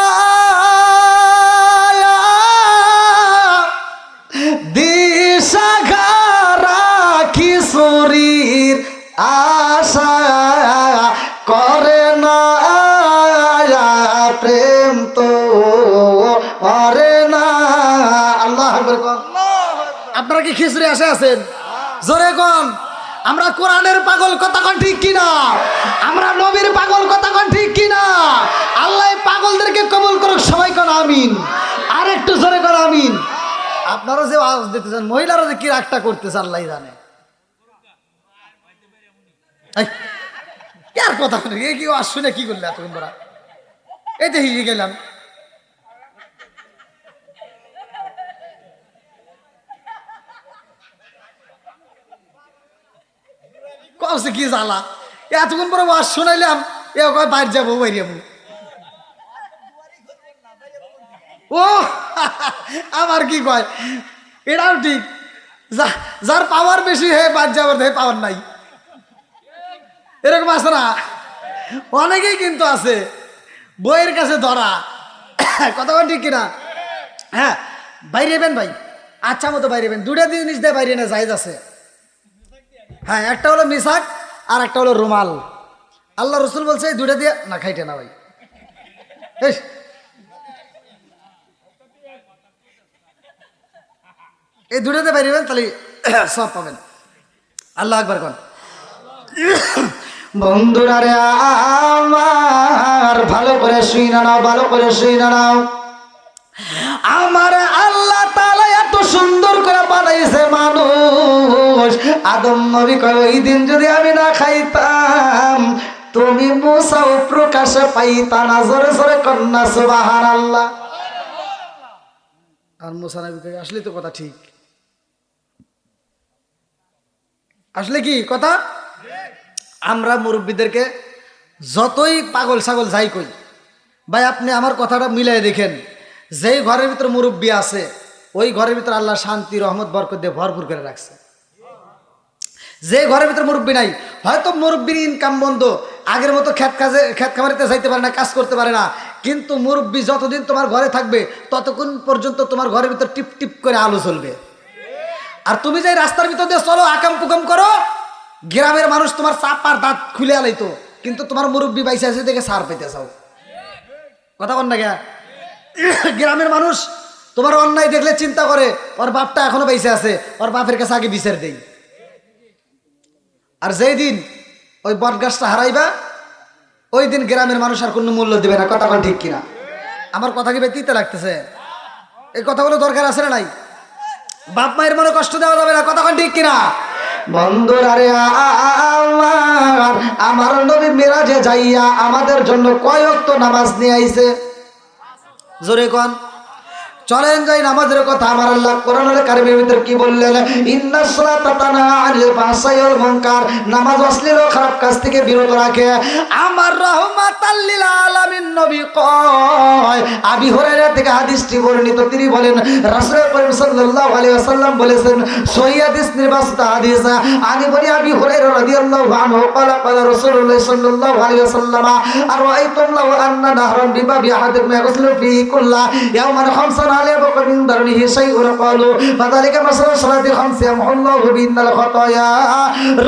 দিশাহারা কিশোরীর আশা করে না, প্রেম তো করে না। আল্লাহ আকবার। আপনারা কি খিচুড়ি আশা আছেন? জোরে কোন। আমরা কোরআনের পাগল, কথা কোন ঠিক কিনা? আমরা নবীর পাগল, কথা কোন ঠিক কিনা? আল্লাহ পাগলদেরকে কবুল করুক, সবাই কোন আমিন। আর একটু জোরে কোন আমিন। আপনারা যে আওয়াজ দিতেছেন, মহিলারা যে কি রাগটা করতেছে আল্লাহ জানে। আর কথা কি আওয়াজ শুনে কি করলে এতক্ষণ তোরা? এই তো হিগে গেলাম। কছে কি জ্বালা, এতক্ষণ পরে ওয়াজ শুনাইলাম, এ কয় বাইরে যাবো বাইরে যাবো। ও আমার কি কয়, এটাও ঠিক। যার পাওয়ার বেশি হে বাইরে যাবার হে পাওয়ার নাই, এরকম আছে না? অনেকেই কিন্তু আছে বইয়ের কাছে ধরা। কথা ঠিক কিনা? হ্যাঁ বাইরে যাবেন ভাই, আচ্ছা মতো বাইরে যাবেন। দুটা জিনিস দিয়ে বাইরে না জায়েজ আছে। হ্যাঁ, একটা হলো মিসাক আর একটা হলো রুমাল। আল্লাহ রসুল বলছে এই দুটা দিয়ে না খাইতে না ভাই। এই দুটাতে বাইরে যাবেন তাহলে সব পাবেন। আল্লাহ আকবার কোন। বন্ধুরা রে আমার, ভালো করে শুই না নাও, ভালো করে শুই না নাও। আমার আল্লাহ তাআলা এত সুন্দর করে বানাইছে মানুষ। আদম নবী কয় ওই দিন যদি আমি না খাইতাম তুমি মুসাও প্রকাশে পাইতা না। জোরে জোরে কন্যা সুবহানাল্লাহ। আর মুসা নবী কয় আসলে তো কথা ঠিক। আসলে কি কথা? আমরা মুরব্বীদেরকে যতই পাগল ছাগল যাই কই, ভাই আপনি আমার কথাটা মিলাই দেখেন, যেই ঘরের ভিতরে মুরব্বী আছে ওই ঘরের ভিতরে আল্লাহ শান্তি রহমত বরকত দিয়ে ভরপুর করে রাখছে। যে ঘরের ভিতরে মুরব্বী নাই, হয়তো মুরব্বীর ইনকাম বন্ধ, আগের মতো খেত খামারিতে যাইতে পারে না, কাজ করতে পারে না, কিন্তু মুরব্বী যতদিন তোমার ঘরে থাকবে ততক্ষণ পর্যন্ত তোমার ঘরের ভিতর টিপ টিপ করে আলো চলবে। আর তুমি যাই রাস্তার ভিতর দিয়ে চলো আকাম কুকাম করো, গ্রামের মানুষ তোমার চাপার দাঁত খুলে আলাইতো, কিন্তু তোমার মুরব্বী বাইসে আছে দেখে সার পেতে চাও। কথা বল না কে? গ্রামের মানুষ তোমার অন্যায় দেখলে চিন্তা করে ওর বাপটা এখনো বাইসে আছে, ওর বাপের কাছে আগে বিচার দেই। আর যেই দিন ওই বট গাছটা হারাইবা ওই দিন গ্রামের মানুষ আর কোনো মূল্য দেবে না। কথা বল ঠিক কিনা? আমার কথা কি ব্যতীত লাগতেছে? এই কথাগুলো দরকার আছে না নাই? বাপ মায়ের মনে কষ্ট দেওয়া যাবে না। কথা ঠিক কিনা? বন্ধুরা রে আমার নবী মিরাজে যাইয়া আমাদের জন্য কয় ওয়াক্ত নামাজ নিয়ে আইছে? জোরে কোন। চলেন যাই নামাজের কথা। আমার আল্লাহ কোরআনুল কারীমের ভিতর কি বললেন? ইন্নাস সালাতা তানহা আনিল ফাহশাই ওয়াল মুনকার। নামাজ অশ্লীল ও খারাপ কাজ থেকে বিরত রাখে। আমার রাহমাতাল লিল আলামিন নবী কয়, আবি হুরায়রা থেকে হাদিসটি বর্ণিত, তিনি বলেন রাসূল করিম সাল্লাল্লাহু আলাইহি ওয়াসাল্লাম বলেছেন, সহিহ হাদিস নির্বাচিত হাদিস, আমি বলি আবি হুরায়রা রাদিয়াল্লাহু আনহু ক্বালা ক্বালা রাসূলুল্লাহ সাল্লাল্লাহু আলাইহি ওয়াসাল্লাম আরাআইতুম লাউ আন্না নাহরান বিবাবি আহাদিকুম ইয়াগসিলু ফীহি কুল্লা ইয়াওমান খামসান আলাইহি মিন দারনিহি শাইউন ক্বালু ফাযালিকা মাসালু সালাতি খামসি ইয়ামহুল্লাহু বিহিল খাতায়া।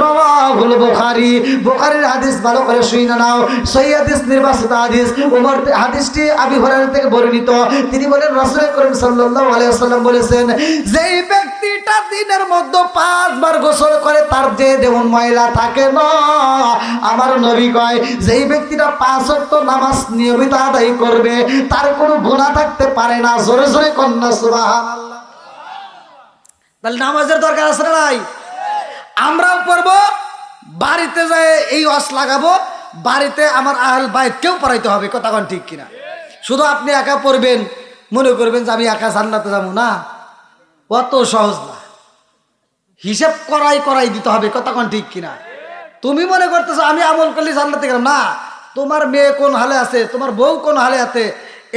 রাওয়াহুল বুখারী। বুখারীর হাদিস ভালো করে শুনে নাও, সহিহ হাদিস নির্বাচিত হাদিস। ওমর হাদিসটি আবি হুরায়রা থেকে বর্ণিত, তিনি বলেন রাসূল করিম সাল্লাল্লাহু আলাইহি ওয়াসাল্লাম বলেছেন, যেই ব্যক্তিটা দিনের মধ্যে 5 বার গোসল করে তার যে যেমন ময়লা থাকে না, আমার নবী কয় যেই ব্যক্তিটা 5 ওয়াক্ত নামাজ নিয়মিত আদায় করবে তার কোনো গুনাহ থাকতে পারে না। জোরে জোরে কন্যা সুবহানাল্লাহ। তাহলে নামাজের দরকার আছে না নাই? আমরাও পড়ব, বাড়িতে যায় এই ওয়াজ লাগাবো, বাড়িতে আমার আহল বাইতকেও পড়াইতে হবে। কথা কোন ঠিক কিনা? শুধু আপনি একা পড়বেন, মনে করবেন যে আমি একা জান্নাতে যাবো না, অত সহজ না। হিসাব করাই দিতে হবে। কথা কোন ঠিক কিনা? তুমি মনে করতেছো আমি আমল করলে জান্নাতে গেলাম না, তোমার মেয়ে কোন হালে আছে, তোমার বউ কোন হালে আছে,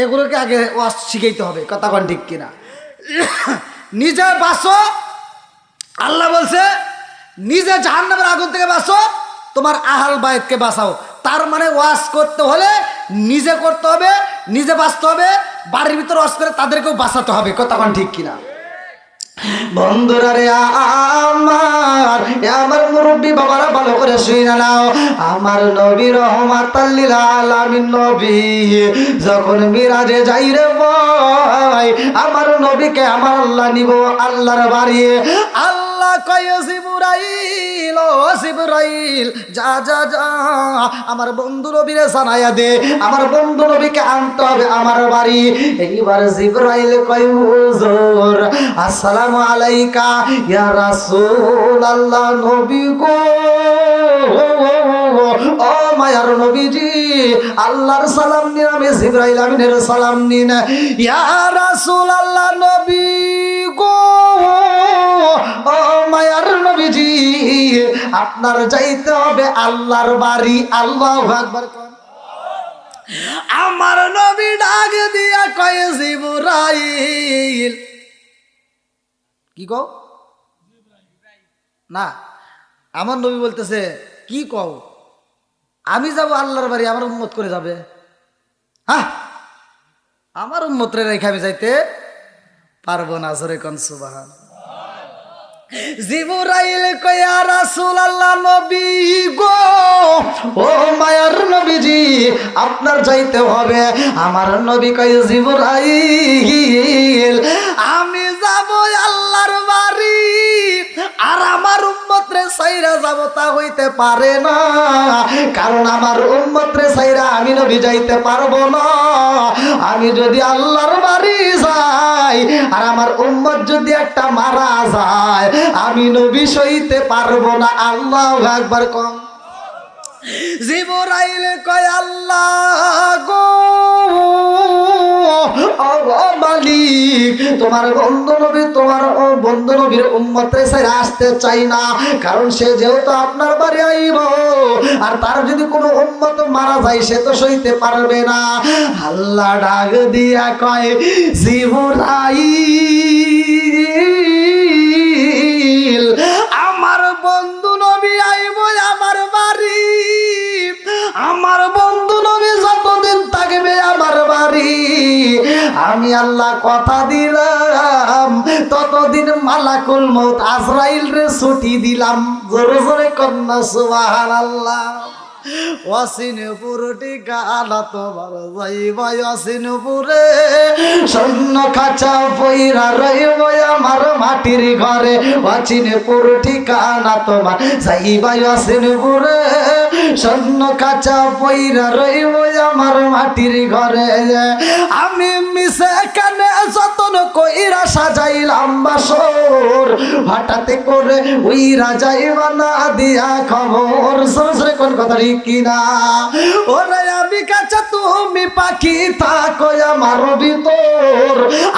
এগুলোকে আগে ওয়াজ শিখাইতে হবে। কথা কোন ঠিক কিনা? নিজে বাঁচো, আল্লাহ বলছে নিজে জাহান্নামের আগুন থেকে বাঁচো, তোমার আহল বাইতকে বাঁচাও। তার মানে ওয়াজ করতে হলে নিজে করতে হবে, নিজে বাঁচতে হবে, বাড়ির ভিতরে ওয়াজ করে তাদেরকেও বাঁচাতে হবে। কথা কোন ঠিক কিনা? বন্ধুরা রে আমার মুরব্বী বাবারা ভালো করে শুনে নাও, আমার নবী রহমাতাল লিল আলামিন নবী যখন মিরাজে যাই রে ভাই, আমার নবীকে আমার আল্লাহ নিব আল্লাহর বাড়ি। আল্লাহ কয় জিবরাইল, ও জিবরাইল যা যা যা আমার বন্ধু নবীরে জানাইয়া দে, আমার বন্ধু নবীকে আনতে হবে আমার বাড়ি। এইবার জিবরাইল কয় হুজুর আসসালামু আলাইকা ইয়া রাসূলুল্লাহ, নবী গো, ও মায়ার নবীজি আল্লাহর সালাম নিন, আমি জিবরাইল আমিনের সালাম নিন। ইয়া রাসূলুল্লাহ, নবী গো, ও মায়ার নবীজি আপনার যাইতে হবে আল্লাহর বাড়ি। আল্লাহু আকবার। আমার নবী ডাক দিয়া কয় জিবরাইল, কি কও না, আমার নবী বলতেছে কি কও, আমি যাব আল্লাহর বাড়ি, আমার উম্মত করে যাবে? হ্যাঁ, আমার উম্মত রে রেখে আমি যাইতে পারবো না। জোরে কোন সুবহানাল্লাহ। জিবরাইল কয় ইয়া রাসূলুল্লাহ, নবী গো, ও মায়ার নবীজি আপনার যাইতে হবে। আমার নবী কয় জিবরাইল আমি যাব আল্লাহর বাড়ি, আর আমার উম্মত রে সাইরা যাব তা হইতে পারে না, কারণ আমার উম্মত রে সাইরা আমি নবী যাইতে পারবো না। আমি যদি আল্লাহর বাড়ি যাই আর আমার উম্মত যদি একটা মারা যায়, আমি নবী সইতে পারবো না। আল্লাহু আকবার কম। জিবরাইল কয় আল্লাহ গো, ও মালিক তোমার বন্ধু নবী, তোমার বন্ধু নবীর উম্মতে ছেড়ে আসতে চাই না, কারণ সে যেহেতু আপনার বাড়ি আইব, আর তার যদি কোনো উম্মত মারা যায় সে তো সইতে পারবে না। আল্লাহ ডাক দিয়া কয় জিবরাইল আমার বন্ধু নবী আইব আমার বাড়ি, আমার বন্ধু নবী যতদিন থাকবে আমার বাড়ি, আমি আল্লাহ কথা দিলাম ততদিন মালাকুল মউত আজরাইল রে ছুটি দিলাম। জোরে জোরে কন্যা সুবহানাল্লাহ। ওয়াসিনপুর ঠিকানা তোমার যাইব ওয়াসিনপুরে, স্বর্ণ খাঁচা পইরা রইব আমার মাটির ঘরে। ওয়াসিনপুর ঠিকানা তোমার যাইব ওয়াসিনপুরে, স্বর্ণ খাঁচা পইরা রইব আমার মাটির ঘরে আমি মিশে কানে যতন কইরা সাজাইলাম বাসর হঠাৎ করে ওই রাজাই বানা দিয়া খবর সরসরে কোন কথা ঠিক কিনা ওরে আমি কাঁচা তুমি পাখি থাকো আমার ভিতর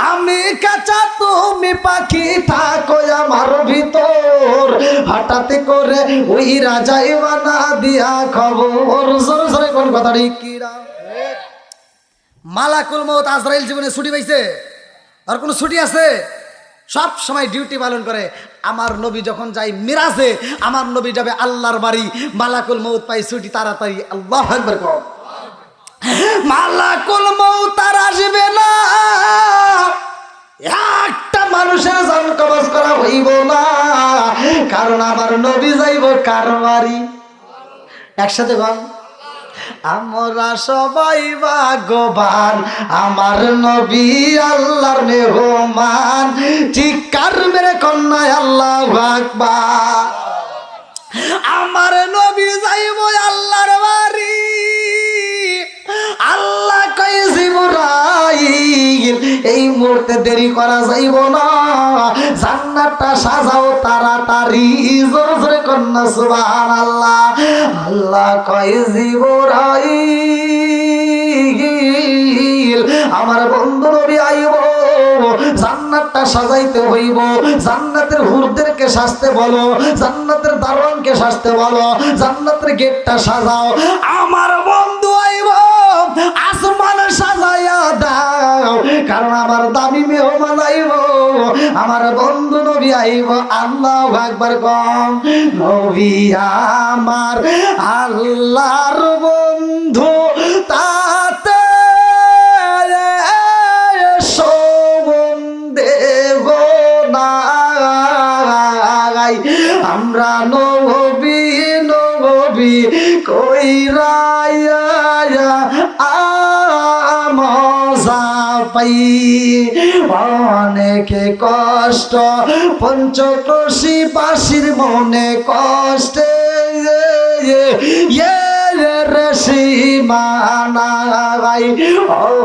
আমি কাঁচা তুমি পাখি থাকো আমার ভিতর হঠাৎ করে ওই রাজাই বানা দিয়া খবর সরসরে কোন কথা ঠিক কিনা মালাকুল মউত আজরাইল জীবনে ছুটি পাইছে আর কোনো ছুটি আছে সব সময় ডিউটি পালন করে আমার নবী যখন যায় মিরাজে আমার নবী যাবে আল্লাহর বাড়ি মালাকুল মউত পাই ছুটি তাড়াতাড়ি আল্লাহু আকবার কও মালাকুল মউত আর আসবে না একটা মানুষের জান কবজ করা হইব না কারণ আমার নবী যাইব কার বাড়ি একসাথে বল আমরা সবাই ভাগ্যবান আমার নবী আল্লাহর মেহমান চিৎকার মেরে কন্যায় আল্লাহু আকবার আমার নবী যাইব আল্লাহর বাড়ি আল্লাহ কই জিবরাইল এই মুহূর্তে দেরি করা যাইব না জান্নাতটা সাজাও তাড়াতাড়ি জোরে জোরে কন্যা সুবহানাল্লাহ আল্লাহ কই জিবরাইল আমার বন্ধু নবী আইব জান্নাতটা সাজাইতে হইব জান্নাতের হুরদেরকে সাজতে বলো জান্নাতের দারোয়ানকে সাজতে বলো জান্নাতের গেটটা সাজাও আমার বন্ধু আইব আসমান সাজাইয়া দাও কারণ আমার দামি মেহমান আইব আমার বন্ধু নবী আইব আল্লাহু আকবার কম নবী আমার আল্লাহর বন্ধু তাতে আমরা নবী নবী কইরা মজা পাই অনেকে কষ্ট পঞ্চক্রোশী বাসীর মনে কষ্টে সীমানাই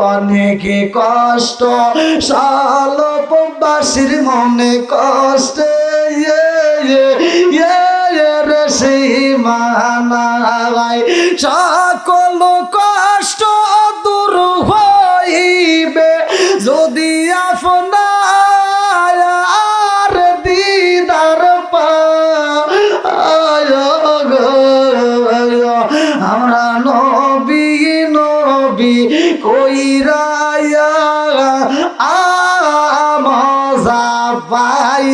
অনেকে কষ্ট সালপবাসীর মনে কষ্টে সীমানাই সকল কষ্ট দূর হইবে যদি আপনার দিদার পায় আমরা নবী নবী কইরা মজা পাই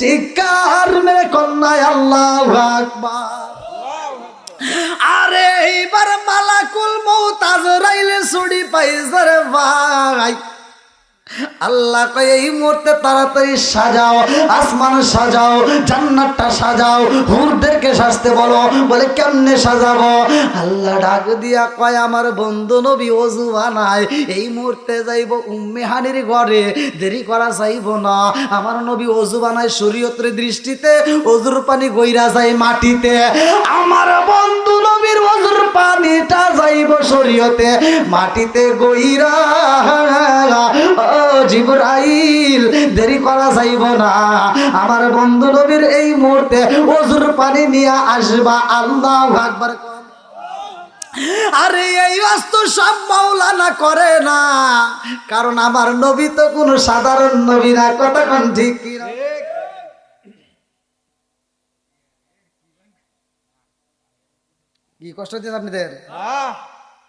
চিৎকার মেরে কন্যায় আল্লাহু আকবার আরে এইবার মালাকুল মউত আজরাইলে ছুটি পাইছে রে ভাই আল্লাহ কয় এই মুহূর্তে তাড়াতাড়ি সাজাও আসমান সাজাও জান্নাতটা সাজাও হুরদেরকে সাজতে বলো বলে কেমনে সাজাবো আল্লাহ ডাক দিয়া কয় আমার বন্ধু নবী ওযু বানায় এই মুহূর্তে যাইব উম্মে হানির ঘরে দেরি করা যাইব না আমার নবী ওযু বানায় শরীয়তের দৃষ্টিতে ওযুর পানি গইরা যায় মাটিতে আমার বন্ধু নবীর ওযুর পানিটা যাইব শরীয়তে মাটিতে গইরা জিবরাইল দেরি করা যাইব না আমার বন্ধু নবীর এই মুহূর্তে ওযুর পানি নিয়ে আসবা আল্লাহু আকবার আরে এই বাস্তু সব মাওলানা করে না কারণ আমার নবী তো কোনো সাধারণ নবী না কথা কোন ঠিক কি কি কষ্ট দিন আপনাদের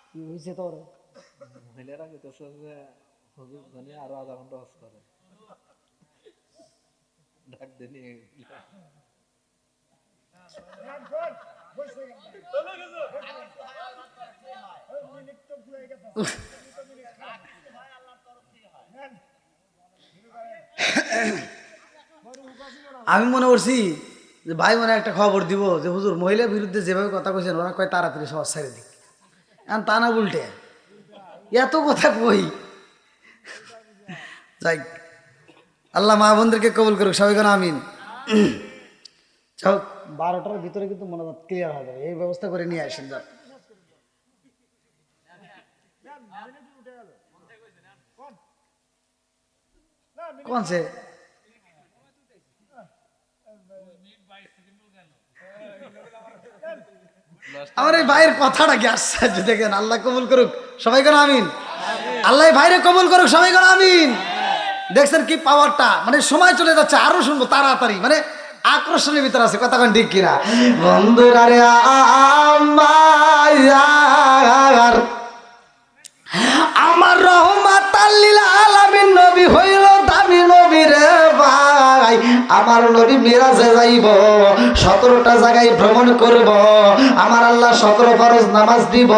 কি হইছে তোর মহিলারা কইতেছে যে হুজুর জানি আরো আধা ঘন্টা হজ করে ডাক দেনি আমি মনে করছি যে ভাই মনে একটা খবর দিব যে হুজুর মহিলার বিরুদ্ধে যেভাবে কথা কইছেন ওরা কয় তাড়াতাড়ি সব ছেড়ে দিক এখন তা না উল্টে এত কথা কই যাই আল্লাহ মা বোনদেরকে কবুল করুক সবাই কেন আমিন 12টার ভিতরে কিন্তু মনোভাব ক্লিয়ার হয়ে যাবে এই ব্যবস্থা করে নিয়ে আসেন যান कौन से আমার এই ভাইয়ের কথাটা কি আশ্চর্য দেখেন। আল্লাহ কবুল করুক, সবাই কেন আমিন। আল্লাহ ভাইরে কবুল করুক, সবাই কেন আমিন। দেখছেন কি পাওয়ারটা, মানে সময় চলে যাচ্ছে, আরো শুনবো তাড়াতাড়ি, মানে আকর্ষণের ভিতরে আছে কথা কোন ঠিক কিনা। বন্ধুরা রে আমার রহমাতাল লিল আলামিন নবী হইল দামি নবী রে ভাই। আমার নবী মিরাজে যাইব, 17টা জায়গায় ভ্রমণ করব, আমার আল্লাহ 17 ফরজ নামাজ দিব।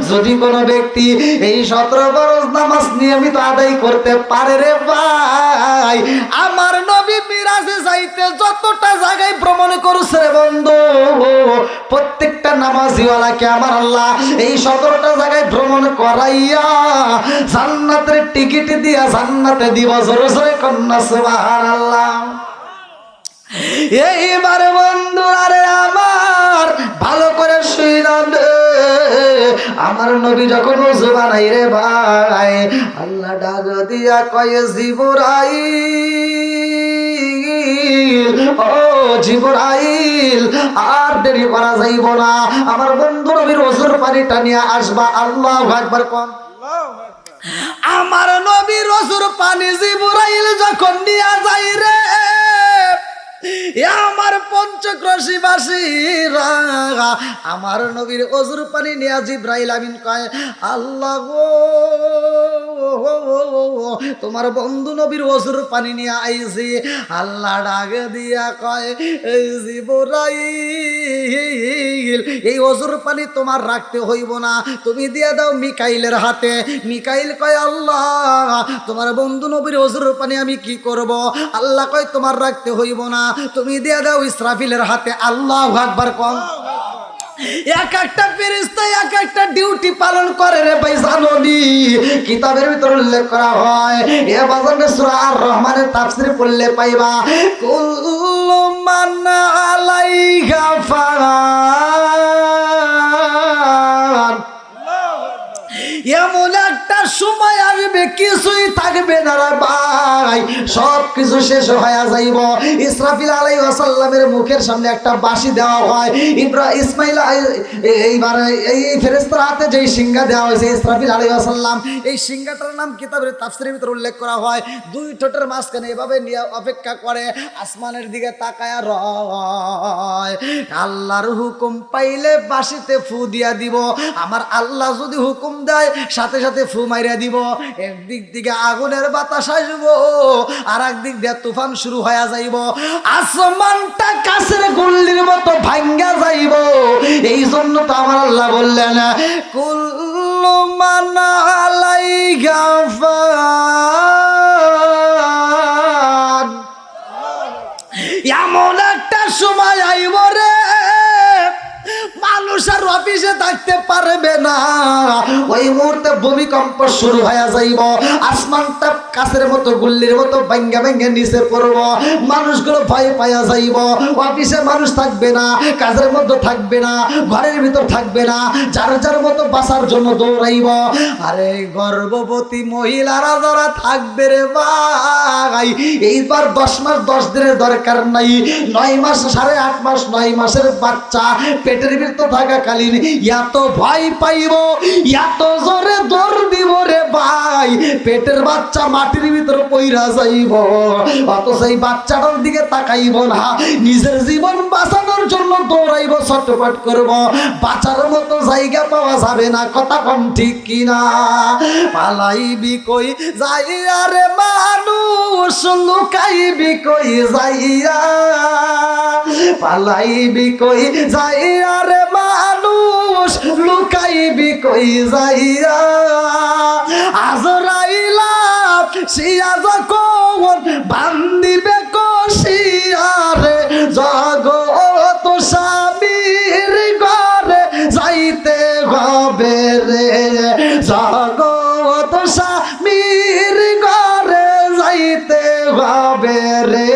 যদি কোনো ব্যক্তি এই 17 ফরজ নামাজ নিয়মিত আদায় করতে পারে রে ভাই, আমার নবী মিরাজে যাইতে যতটা জায়গায় ভ্রমণ করছে রে বন্ধু, প্রত্যেকটা নামাজিওয়ালাকে আমার আল্লাহ এই 17টা জায়গায় ভ্রমণ করাইয়া জান্নাতের টিকিট দিয়া জান্নাতে দিব। জোরে জোরে কন্যা সুবহানাল্লাহ। এইবার বন্ধুরা রে আমার ভালো করে শুইলাম রে, আমার নবী যখন ওযু বানাই রে ভাই, আল্লাহ ডাক দিয়া কয় জিবরাইল, ও জিবরাইল আর দেরি করা যাইব না, আমার বন্ধু নবীর ওযুর পানিটা নিয়ে আসবা। আল্লাহু আকবার কোন। আমার নবীর ওযুর পানি জিবরাইল যখন নিয়ে যাই রে, আমার পঞ্চক্রোশীবাসীরা আমার নবীর ওযুর পানি নিয়ে জিবরাইল আমিন কয়, আল্লাহ গো তোমার বন্ধু নবীর ওযুর পানি নিয়ে আইছি। আল্লাহ ডাক দিয়া কয়, জিবরাইল এই ওযুর পানি তোমার রাখতে হইব না, তুমি দিয়ে দাও মিকাইলের হাতে। মিকাইল কয়, আল্লাহ তোমার বন্ধু নবীর ওযুর পানি আমি কি করব? আল্লাহ কয়, তোমার রাখতে হইব না, তুমি দিয়ে দাও ইসরাফিলের হাতে। আল্লাহু আকবার কোন। এক একটা ফেরেশতা এক একটা ডিউটি পালন করে রে ভাই, জানোনি কিতাবের ভিতর উল্লেখ করা হয়। এ বাজারে সূরা আর রহমানের তাফসীর পড়লে পাইবা, কুল্লু মান আলাইহা ফান। এমন একটা সময় আসবে কিছুই থাকবে না রে ভাই, সব কিছু শেষ হয়ে যাইব। ইসরাফিল আলাইহিস সালামের মুখের সামনে একটা বাঁশি দেওয়া হয়। ইসমাইল এইবার এই ফেরেশতার হাতে যেই সিংহা দেওয়া হয়েছে ইসরাফিল আলাইহিস সালাম, এই সিংহাটার নাম কিতাবের তাফসীরের ভিতরে উল্লেখ করা হয়। দুই ঠোঁটের মাঝখানে এভাবে নিয়ে অপেক্ষা করে, আসমানের দিকে তাকায়া রয়। আল্লাহর হুকুম পাইলে বাঁশিতে ফু দিয়া দিব। আমার আল্লাহ যদি হুকুম দেয় সাথে সাথে ফু মাইরা দিব। একদিক থেকে আগুনের বাতাস আসবো, আর একদিক দিয়ে তুফান শুরু হয়ে যাইব, আসমানটা কাছের গুল্লির মতো ভাঙ্গা যাইব। এই জন্য তো আমার আল্লাহ বললেন, কুল্লু মান আলাইহা ফান। এমন একটা সময় আইব রে মানুষ আর অফিসে থাকতে পারবে না, ওই মুহূর্তে ভূমিকম্প শুরু হয়ে যাইব, আসমানটা কাছের মতো গুল্লির মতো ভাঙ্গা ভাঙ্গা নিচে পড়ব, মানুষগুলো ভয় পাইয়া যাইব। অফিসে মানুষ থাকবে না, কাজের মধ্যে থাকবে না, ঘরের ভিতর থাকবে না, যার যার মতো বাঁচার জন্য দৌড়াইব। আরে গর্ভবতী মহিলারা যারা থাকবে রে ভাই, এইবার 10 মাস 10 দিনের দরকার নাই, 9 মাস 8.5 মাস 9 মাসের বাচ্চা পেটের ভিতর থাকাকালীন এত ভয় পাইব, এত জোরে দৌড় দিব রে ভাই, পেটের বাচ্চা মাটির ভিতর পইরা যাইব। অত সেই বাচ্চাটার দিকে তাকাইব না, নিজের জীবন বাঁচানোর জন্য দৌড়াইব, ছটফট করব, বাঁচার মতো জায়গা পাওয়া যাবে না। কথা কম ঠিক কিনা? পালাইবি কই যাইয়া রে মানুষ, লুকাইবি কই যাইয়া, পালাইবি কই যাইয়া রে মানুষ, লুকাইবি কই যাইয়া। আজরাইলা সিয়া যখন বান্দিবে কষিয়ারে, জগৎ স্বামীর ঘরে যাইতে হবে রে, জগৎ স্বামীর ঘরে যাইতে হবে রে।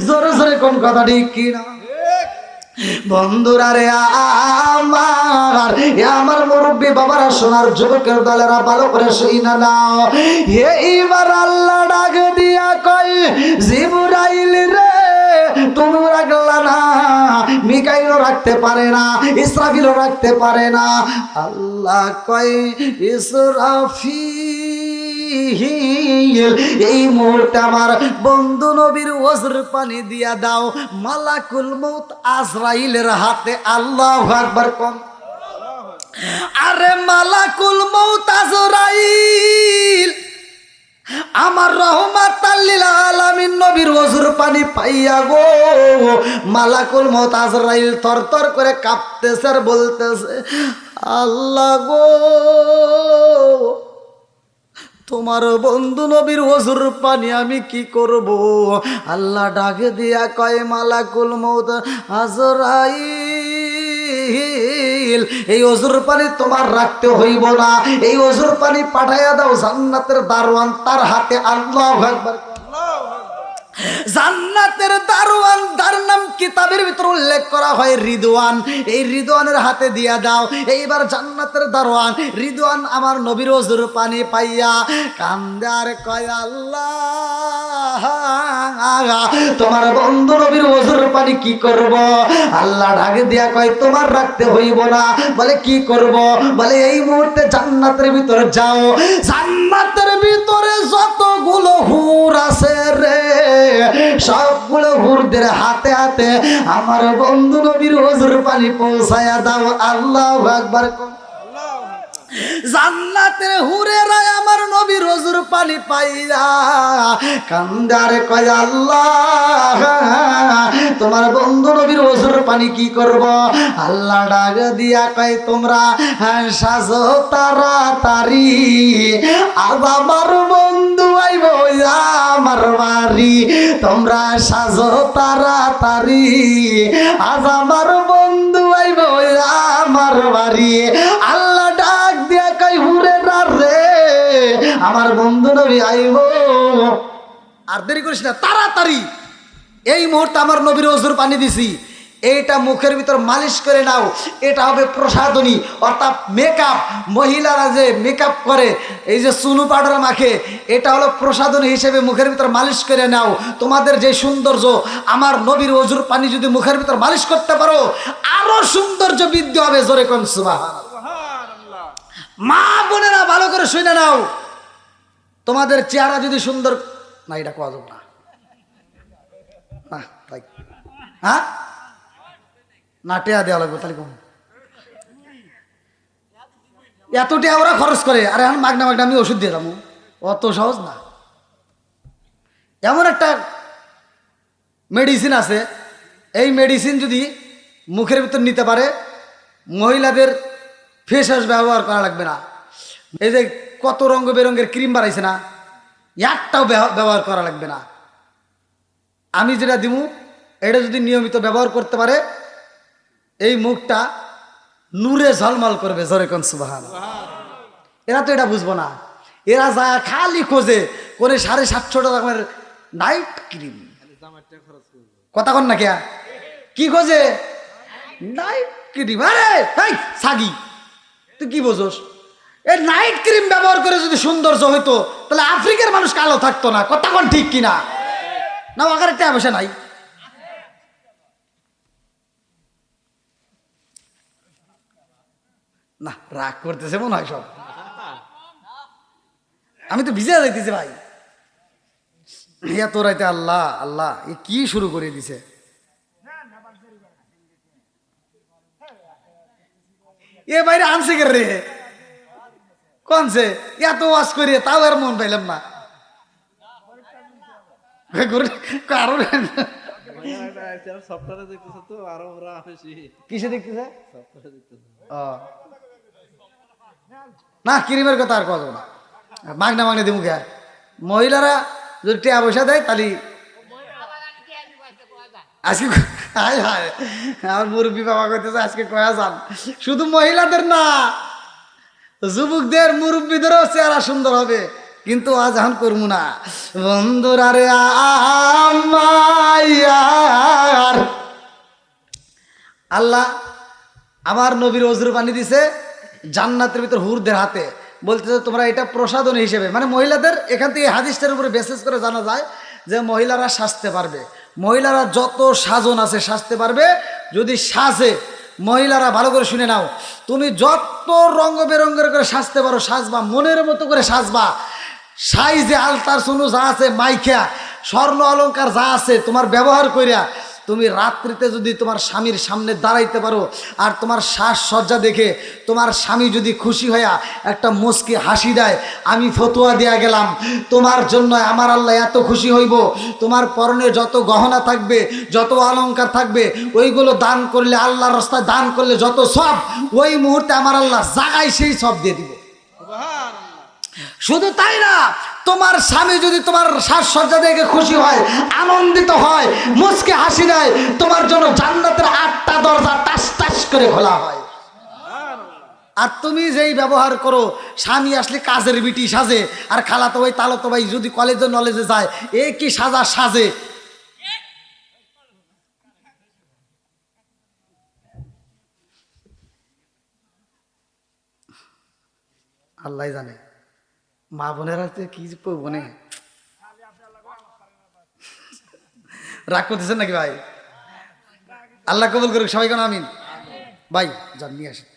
জোরে জোরে কোন কথা ঠিক কিনা? বন্ধুরা রে আমার, আমার মুরব্বী বাবারা, সোনার যুবকের দলেরা, ভালো করে শুইনা নাও। এইবার আল্লাহ ডাক দিয়া কয়, জিবরাইল রে তুমি রাখলা না, মিকাইলও রাখতে পারে না, ইসরাফিলও রাখতে পারে না। আল্লাহ কয়, ইসরাফিল এই মুহূর্তে আমার বন্ধু নবীর ওজর পানি দিয়া দাও মালাকুল মউত আজরাইলের হাতে। আল্লাহু আকবার কোন। আরে মালাকুল মউত আজরাইল আমার রহমাতাল লিল আলামিন নবীর ওজর পানি পাইয়া গো, মালাকুল মউত আজরাইল থরথর করে কাঁপতেছে আর বলতেছে, আল্লাহ গো তোমার বন্ধু নবীর ওজর পানি আমি কি করব? আল্লাহ ডাকে দিয়া কয়, মালাকুল মউত আজরাইল এই ওজর পানি তোমার রাখতে হইব না, এই ওজর পানি পাঠাইয়া দাও জান্নাতের দারওয়ান তার হাতে। আল্লাহু আকবার। জান্নাতের দারওয়ান, তার নাম কিতাবের ভিতর উল্লেখ করা হয় রিদওয়ান। এই রিদওয়ানের হাতে দিয়া দাও। এইবার জান্নাতের দারওয়ান রিদওয়ান আমার নবীর ওজর পানি পাইয়া কান্দে আর কয়, আল্লাহ তোমার বন্ধু নবীর ওজর পানি কি করব? আল্লাহ ডাকে দিয়া কয়, তোমার রাখতে হইব না। বলে কি করব? বলে এই মুহূর্তে জান্নাতের ভিতরে যাও, জান্নাতের ভিতরে যতগুলো হুর আছে রে সবগুলো হুরদের হাতে হাতে আমার বন্ধু নবীর ওজর পানি পৌঁছায়া দাও। আল্লাহু আকবার। জান্নাতের হুরেরা আমার নবীর ওজর পানি পাইয়া কান্দার কয়, আল্লাহ তোমার বন্ধু নবীর ওজর পানি কি করব? আল্লাহ ডাক দিয়া কয়, তোমরা সাজো তাড়াতাড়ি, আজ আমার বন্ধু আইব আমার বাড়ি। তোমরা সাজো তাড়াতাড়ি, আজ আমার বন্ধু আইব আমার বাড়ি। আল্লাহ ডাক দিয়া কই, হুরে না রে আমার বন্ধু নবী আইব, আর দেরি করিস না, তাড়াতাড়ি এই মুহূর্তে আমার নবীর ওজর পানি দিছি, এইটা মুখের ভিতর মালিশ করে নাও। এটা হবে প্রসাধনী, অর্থাৎ মেকআপ। মহিলারা যে মেকআপ করে, এই যে চুনু পাউডার মাখে, এটা হলো প্রসাধনী হিসেবে মুখের ভিতর মালিশ করে নাও। তোমাদের যে সৌন্দর্য, আমার নবীর ওজর পানি যদি মুখের ভিতর মালিশ করতে পারো, আরো সৌন্দর্য বৃদ্ধি হবে। জোরে কোন সুবহানাল্লাহ। মা বোনেরা ভালো করে শুনে নাও, তোমাদের চেহারা যদি সুন্দর না, এটা কোয়া যাবে না, হ্যাঁ না, টেয়া দেওয়া লাগবে তাহলে কম। এত টেয়া ওরা খরচ করে, আরে এখন মাগনা মাগনা আমি ওষুধ দিয়ে যাবো, অত সহজ না। এমন একটা মেডিসিন আছে, এই মেডিসিন যদি মুখের ভিতর নিতে পারে, মহিলাদের ফেস ওয়াশ ব্যবহার করা লাগবে না। এই যে কত রঙ বেরঙের ক্রিম বাড়াইছে না, একটাও ব্যবহার করা লাগবে না। আমি যেটা দিব, এটা যদি নিয়মিত ব্যবহার করতে পারে, এই মুখটা নূরে ঝলমল করবে। জোরে কোন সুবহানাল্লাহ। এরা তো এটা বুঝবো না, এরা যায় খালি খোঁজে করে 750 টাকার নাইট ক্রিম। কথা কন না কে, কি খোঁজে? Night cream. আরে ভাই সাগি, তুই কি বোঝোস? এই নাইট ক্রিম ব্যবহার করে যদি সৌন্দর্য হইতো, তাহলে আফ্রিকার মানুষ কালো থাকতো না। কথা কন ঠিক কিনা? না আগার একটা আবেশা নাই। না রাগ করতেছে মনে হয় সব, আমি তো ভিজে যাইতেছি ভাই। এত রাইতে আল্লাহ আল্লাহ এ কি শুরু করে দিছে। এ বাইরে আনছে কে রে? কনছে? এত ওয়াজ করে তাও আর মন পাইলাম না। কিসে দেখতেছে না, ক্রিমের কথা আর কথা না, মাগনা মাগনা দিব কে? মহিলারা যদি টিয়া পয়সা দেয় তাহলে আজকে আমার মুরব্বী বাবা কইতেছে আজকে কয়া যান, শুধু মহিলাদের না, যুবকদের মুরব্বীদেরও চেহারা সুন্দর হবে। কিন্তু আজ এখন করবো না। বন্ধুরা রে আমার আল্লাহ আমার নবীর অজুর পানি দিছে জান্নাতের ভিতর হুরদের হাতে, বলতেছে তোমরা এটা প্রসাদন হিসেবে, মানে মহিলাদের এখান থেকে হাদিসটার উপরে বেসিস করে জানা যায় যে মহিলারা সাজতে পারবে, মহিলারা যত সাজন আছে সাজতে পারবে। যদি সাজে, মহিলারা ভালো করে শুনে নাও, তুমি যত রঙ বেরঙের করে সাজতে পারো সাজবা, মনের মতো করে সাজবা। সাইজে আলতার সোনু যা আছে, মাইখা স্বর্ণ অলংকার যা আছে তোমার ব্যবহার কইরা তুমি রাত্রিতে যদি তোমার স্বামীর সামনে দাঁড়াইতে পারো, আর তোমার সাজসজ্জা দেখে তোমার স্বামী যদি খুশি হইয়া একটা মুচকি হাসি দেয়, আমি ফতোয়া দেয়া গেলাম তোমার জন্য আমার আল্লাহ এত খুশি হইব, তোমার পরনে যত গহনা থাকবে, যত অলংকার থাকবে, ওইগুলো দান করলে, আল্লাহর রাস্তায় দান করলে যত সব, ওই মুহূর্তে আমার আল্লাহ জাগায় সেই সব দিয়ে দিব। শুধু তাই না, তোমার স্বামী যদি তোমার সাজসজ্জা দেখে খুশি হয়, আনন্দিত হয়, মুচকে হাসি দেয়, তোমার জন্য জান্নাতের 8টা দরজা টাস টাস করে খোলা হয়। আর তুমি যেই ব্যবহার করো, স্বামী আসলে কাজের বিটি সাজে, আর খালাতো ভাই তালাতো ভাই যদি কলেজে নলেজে যায়, এ কি সাজা সাজে। আল্লাহ জানে মা বোনেরা কি বনে রাগ করতেছেন নাকি ভাই? আল্লাহ কবুল করুক সবাই, কেন আমিন। ভাই যান নিয়ে আসেন।